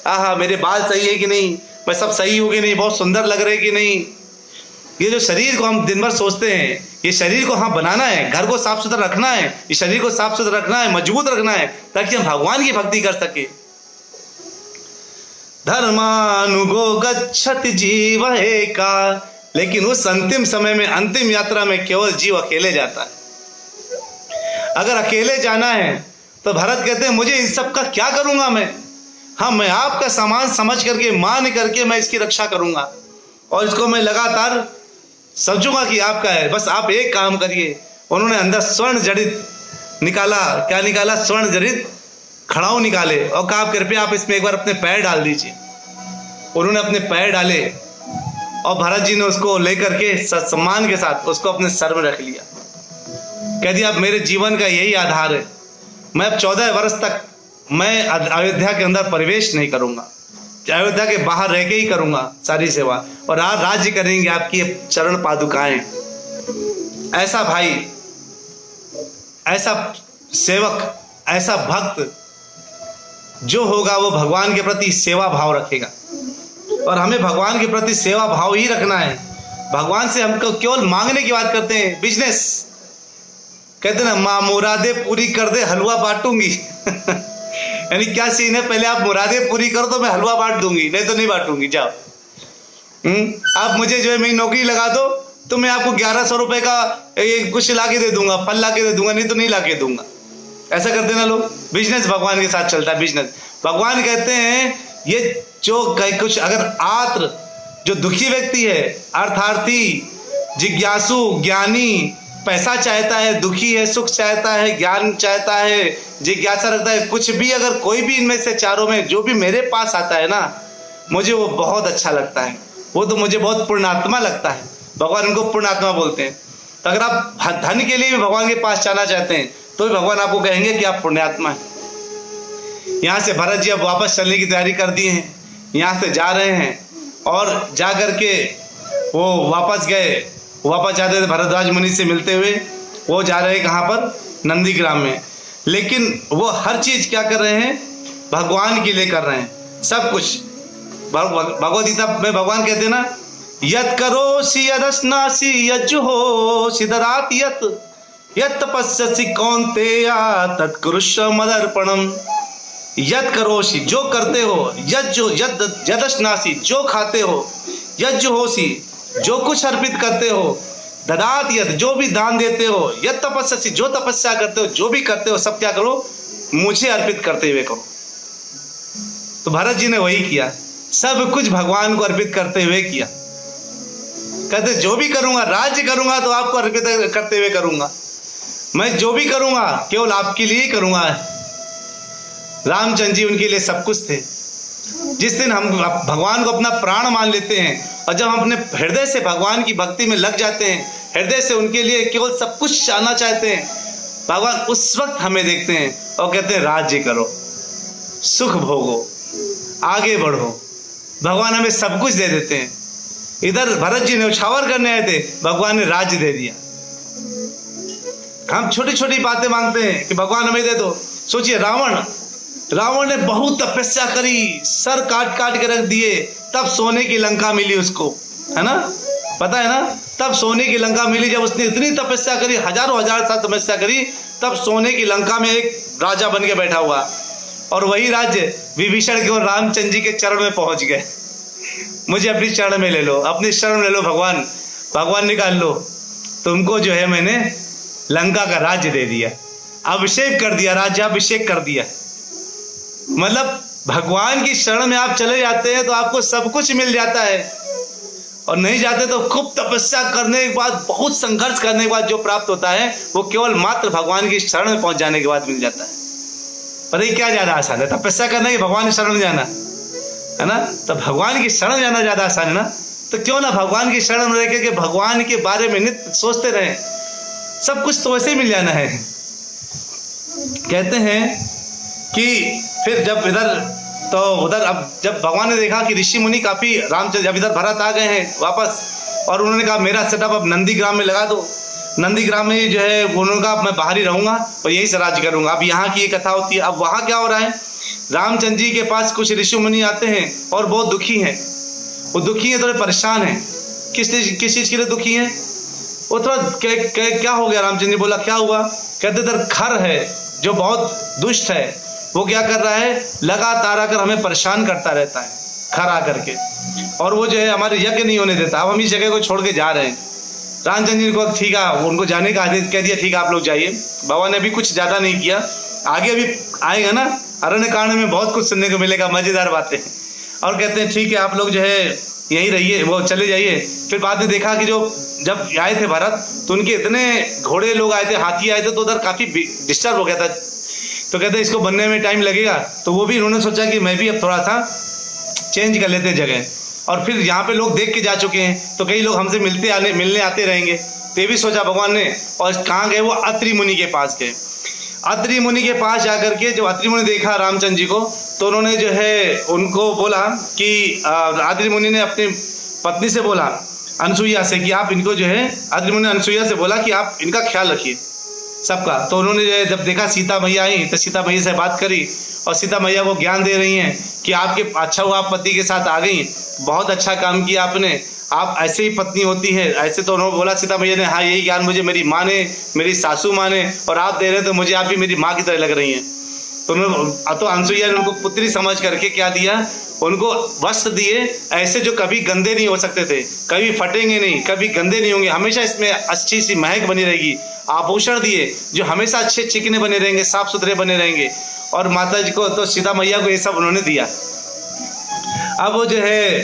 आहा मेरे बाल सही है कि नहीं, मैं सब सही हो कि नहीं, बहुत सुंदर लग रहे कि नहीं, ये जो शरीर को हम दिन भर सोचते हैं, ये शरीर को हम बनाना है, घर को साफ सुथरा रखना है, इस शरीर को साफ सुथरा रखना है, मजबूत रखना है, ताकि हम भगवान की भक्ति कर सके। धर्मानुगो गच्छति जीव एका, लेकिन उस अंतिम समय में, अंतिम यात्रा में केवल जीव अकेले जाता है। अगर अकेले जाना है तो भरत कहते हैं मुझे इस सब का क्या करूंगा मैं? हाँ, मैं आपका सामान समझ करके, मान करके मैं इसकी रक्षा करूंगा और इसको मैं लगातार समझूंगा कि आपका है। बस आप एक काम करिए। उन्होंने अंदर स्वर्ण जड़ित निकाला। क्या निकाला? स्वर्ण जड़ित खड़ाऊ निकाले और कहा कृपया आप इसमें एक बार अपने पैर डाल दीजिए। उन्होंने अपने पैर डाले और भरत जी ने उसको लेकर के सम्मान के साथ उसको अपने सर में रख लिया। कह दिया अब मेरे जीवन का यही आधार है, मैं अब 14 वर्ष तक मैं अयोध्या के अंदर प्रवेश नहीं करूंगा, अयोध्या के बाहर रह के ही करूंगा सारी सेवा, और राज्य करेंगे आपकी चरण पादुकाएं। ऐसा भाई, ऐसा सेवक, ऐसा भक्त जो होगा वो भगवान के प्रति सेवा भाव रखेगा। और हमें भगवान के प्रति सेवा भाव ही रखना है। भगवान से हमको केवल मांगने की बात करते हैं, बिजनेस कहते हैं ना, माँ मुरादे पूरी कर दे हलवा बांटूंगी यानी क्या सीन है, पहले आप मुरादे पूरी करो तो मैं हलवा बांट दूंगी, नहीं तो नहीं बांटूंगी, जाओ। आप मुझे जो है मेरी नौकरी लगा दो तो मैं आपको 1100 रुपए का कुछ ला के दे दूंगा, फल ला के दे दूंगा, नहीं तो नहीं ला के दूंगा। ऐसा करते ना लोग। बिजनेस भगवान के साथ चलता है। बिजनेस भगवान कहते हैं ये जो कुछ अगर आत्र जो दुखी व्यक्ति है, अर्थार्थी, जिज्ञासु, ज्ञानी, पैसा चाहता है, दुखी है, सुख चाहता है, ज्ञान चाहता है, जिज्ञासा रखता है, कुछ भी अगर कोई भी इनमें से चारों में जो भी मेरे पास आता है ना, मुझे वो बहुत अच्छा लगता है, वो तो मुझे बहुत पुण्यात्मा लगता है। भगवान उनको पुण्यात्मा बोलते हैं। तो अगर आप धन के लिए भी भगवान के पास जाना चाहते हैं तो भी भगवान आपको कहेंगे कि आप पुण्यात्मा हैं। यहाँ से भरत जी अब वापस चलने की तैयारी कर दी है, यहाँ से जा रहे हैं और जा करके वो वापस गए। वापस जाते थे भरद्वाज मुनि से मिलते हुए, वो जा रहे हैं कहाँ पर, नंदीग्राम में। लेकिन वो हर चीज क्या कर रहे हैं, भगवान के लिए कर रहे हैं सब कुछ। भगवद गीता में भगवान कहते हैं ना, यत करोसि यदस्नासि यज्जुहोसि ददाति यत तपस्यसि कौन्तेया तत्कुरुष्व मदर्पणम। यत करोसि जो करते हो, यदस्नासि जो खाते हो, यज्जुहोसि जो कुछ अर्पित करते हो, ददाति यत जो भी दान देते हो, यत तपस्यसि जो तपस्या करते हो, जो भी करते हो सब क्या करो, मुझे अर्पित करते हुए करो। तो भरत जी ने वही किया, सब कुछ भगवान को अर्पित करते हुए किया। कहते जो भी करूंगा, राज्य करूंगा तो आपको अर्पित करते हुए करूंगा, मैं जो भी करूंगा केवल आपके लिए ही करूंगा। रामचंद्र जी उनके लिए सब कुछ थे। जिस दिन हम भगवान को अपना प्राण मान लेते हैं और जब हम अपने हृदय से भगवान की भक्ति में लग जाते हैं, हृदय से उनके लिए केवल सब कुछ चाहना चाहते हैं, भगवान उस वक्त हमें देखते हैं और कहते हैं राज्य करो, सुख भोगो, आगे बढ़ो। भगवान हमें सब कुछ दे देते हैं। इधर भरत जी ने उछावर करने आए थे, भगवान ने राज्य दे दिया। हम छोटी छोटी बातें मांगते हैं कि भगवान हमें दे दो। सोचिए रावण ने बहुत तपस्या करी, सर काट काट के रख दिए, तब सोने की लंका मिली उसको, है ना, पता है ना, तब सोने की लंका मिली। जब उसने इतनी तपस्या करी, हजारों हजार साल तपस्या करी, तब सोने की लंका में एक राजा बन के बैठा हुआ। और वही राज्य विभीषण के और रामचंद्र जी के चरण में पहुंच गए। मुझे अपनी चरण में ले लो, अपनी शरण ले लो भगवान निकाल लो, तुमको जो है मैंने लंका का राज्य दे दिया, अभिषेक कर दिया, राज्याभिषेक कर दिया। मतलब भगवान की शरण में आप चले जाते हैं तो आपको सब कुछ मिल जाता है, और नहीं जाते तो खूब तपस्या करने के बाद, बहुत संघर्ष करने के बाद जो प्राप्त होता है वो केवल मात्र भगवान की शरण में पहुंच जाने के बाद मिल जाता है। पर ये क्या ज्यादा आसान है, तपस्या करना कि भगवान की शरण में जाना, है ना? तो भगवान की शरण जाना ज्यादा आसान है ना। तो क्यों ना भगवान की शरण में रह के भगवान के बारे में नित्य सोचते रहे, सब कुछ तो वैसे ही मिल जाना है। कहते हैं कि फिर जब उधर अब जब भगवान ने देखा कि ऋषि मुनि काफी, रामचंद्र जब इधर भरत आ गए हैं वापस, और उन्होंने कहा मेरा सेटअप अब नंदीग्राम में लगा दो। नंदीग्राम में जो है उन्होंने कहा मैं बाहर ही रहूंगा और यहीं से राज्य करूंगा। अब यहाँ की ये कथा होती है। अब वहाँ क्या हो रहा है, रामचंद्र जी के पास कुछ ऋषि मुनि आते हैं और बहुत दुखी हैं। वो दुखी हैं, थोड़े परेशान हैं। किस चीज के लिए दुखी हैं? वो थोड़ा क्या हो गया? रामचंद्र जी बोला क्या हुआ? कहते इधर खर है जो बहुत दुष्ट है, वो क्या कर रहा है, लगातार आकर हमें परेशान करता रहता है, खर आकर के, और वो जो है हमारे यज्ञ नहीं होने देता। अब हम इस जगह को छोड़ के जा रहे हैं। रामचंद्र जी को ठीक है, उनको जाने का आदेश कह दिया, ठीक है आप लोग जाइए। बाबा ने अभी कुछ ज्यादा नहीं किया, आगे अभी आएगा ना, अरण्य कांड में बहुत कुछ सुनने को मिलेगा, मजेदार बातें। और कहते हैं ठीक है आप लोग जो है यहीं रहिए, वो चले जाइए। फिर बाद में देखा कि जो जब आए थे भरत तो उनके इतने घोड़े लोग आए थे, हाथी आए थे, तो उधर काफी डिस्टर्ब हो गया था। तो कहते इसको बनने में टाइम लगेगा। तो वो भी उन्होंने सोचा कि मैं भी अब थोड़ा सा चेंज कर लेते जगह। और फिर यहाँ पे लोग देख के जा चुके हैं, तो कई लोग हमसे मिलने आते रहेंगे। तो ये भी सोचा भगवान ने, और कहाँ गए वो? अत्रि मुनि के पास गए। अत्रि मुनि के पास जाकर के जब अत्रि मुनि देखा रामचंद्र जी को, तो उन्होंने जो है उनको बोला कि अत्रि मुनि ने अपनी पत्नी से बोला अनसुईया से कि आप इनको जो है, अत्रि मुनि ने अनसुईया से बोला कि आप इनका ख्याल रखिए सबका। तो उन्होंने जो है जब देखा सीता मैया आई, तो सीता मैया से बात करी और सीता मैया को ज्ञान दे रही हैं कि आपके अच्छा हुआ आप पति के साथ आ गई, बहुत अच्छा काम किया आपने, आप ऐसे ही पत्नी होती है ऐसे। तो उन्होंने बोला सीता मैया ने, हाँ यही ज्ञान मुझे मेरी माँ ने, मेरी सासू माँ ने, और आप दे रहे हैं तो मुझे आप भी मेरी माँ की तरह लग रही हैं। तो उन्होंने, तो अनसुईया ने उनको पुत्री समझ करके क्या दिया? उनको वस्त्र दिए ऐसे जो कभी गंदे नहीं हो सकते थे, कभी फटेंगे नहीं, कभी गंदे नहीं होंगे, हमेशा इसमें अच्छी सी महक बनी रहेगी। आभूषण दिए जो हमेशा अच्छे चिकने बने रहेंगे, साफ सुथरे बने रहेंगे। और माता जी को, तो सीता मैया को ये सब उन्होंने दिया। अब वो जो है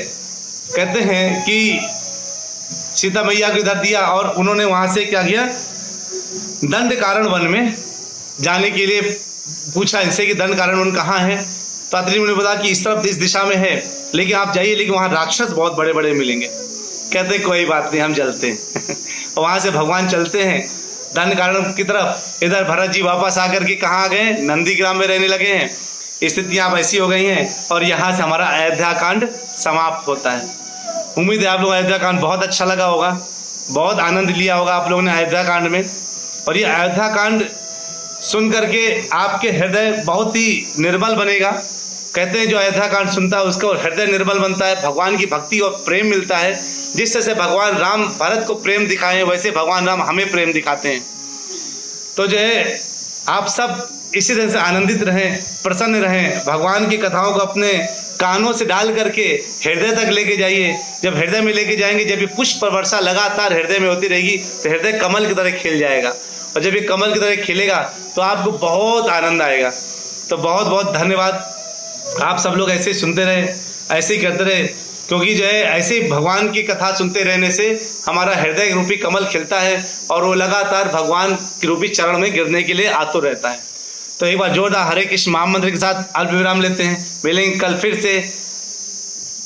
कहते हैं कि सीता मैया को इधर दिया और उन्होंने वहां से क्या किया? दंड कारण वन में जाने के लिए पूछा इनसे कि दंड कारण वन कहाँ है? तो अत्रि मुनि ने बताया कि इस तरफ, इस दिशा में है, लेकिन आप जाइए, लेकिन वहाँ राक्षस बहुत बड़े बड़े मिलेंगे। कहते कोई बात नहीं, हम चलते हैं। वहां से भगवान चलते हैं दंड कारण की तरफ। इधर भरत जी वापस आकर के कहाँ आ गए? नंदीग्राम में रहने लगे हैं। स्थितियां अब ऐसी हो गई हैं और यहाँ से हमारा अयोध्या कांड समाप्त होता है। उम्मीद है आप लोग अयोध्या कांड बहुत अच्छा लगा होगा, बहुत आनंद लिया होगा आप लोगों ने अयोध्या कांड में। और ये अयोध्या कांड सुन करके आपके हृदय बहुत ही निर्मल बनेगा। कहते हैं जो अयोध्या कांड सुनता है उसका हृदय निर्मल बनता है, भगवान की भक्ति और प्रेम मिलता है। जिस तरह से भगवान राम भरत को प्रेम दिखाए, वैसे भगवान राम हमें प्रेम दिखाते हैं। तो जो है आप सब इसी तरह से आनंदित रहें, प्रसन्न रहें, भगवान की कथाओं को अपने कानों से डाल करके हृदय तक लेके जाइए। जब हृदय में लेके जाएंगे, जब ये पुष्प वर्षा लगातार हृदय में होती रहेगी, तो हृदय कमल की तरह खिल जाएगा। और जब ये कमल की तरह खिलेगा तो आपको बहुत आनंद आएगा। तो बहुत बहुत धन्यवाद। आप सब लोग ऐसे सुनते रहे, ऐसे ही करते रहे, क्योंकि जो है ऐसे भगवान की कथा सुनते रहने से हमारा हृदय रूपी कमल खिलता है और वो लगातार भगवान के रूपी चरण में गिरने के लिए आतुर रहता है। तो एक बार जोरदार हरे कृष्ण महामंत्र के साथ अल्प विराम लेते हैं, मिलेंगे कल फिर से।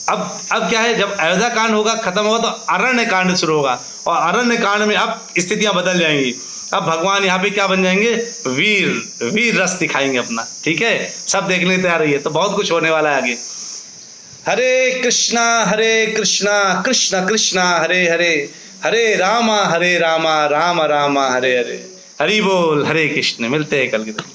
अब क्या है, जब अयोध्या कांड होगा खत्म होगा तो अरण्य कांड शुरू होगा, और अरण्य कांड में अब स्थितियां बदल जाएंगी। अब भगवान यहाँ पे क्या बन जाएंगे? वीर रस दिखाएंगे अपना। ठीक है, सब देखने तैयार रहिए, तो बहुत कुछ होने वाला है आगे। हरे कृष्णा कृष्ण कृष्ण हरे हरे, हरे रामा राम राम हरे हरे। हरि बोल, हरे कृष्ण। मिलते हैं कल की तरह।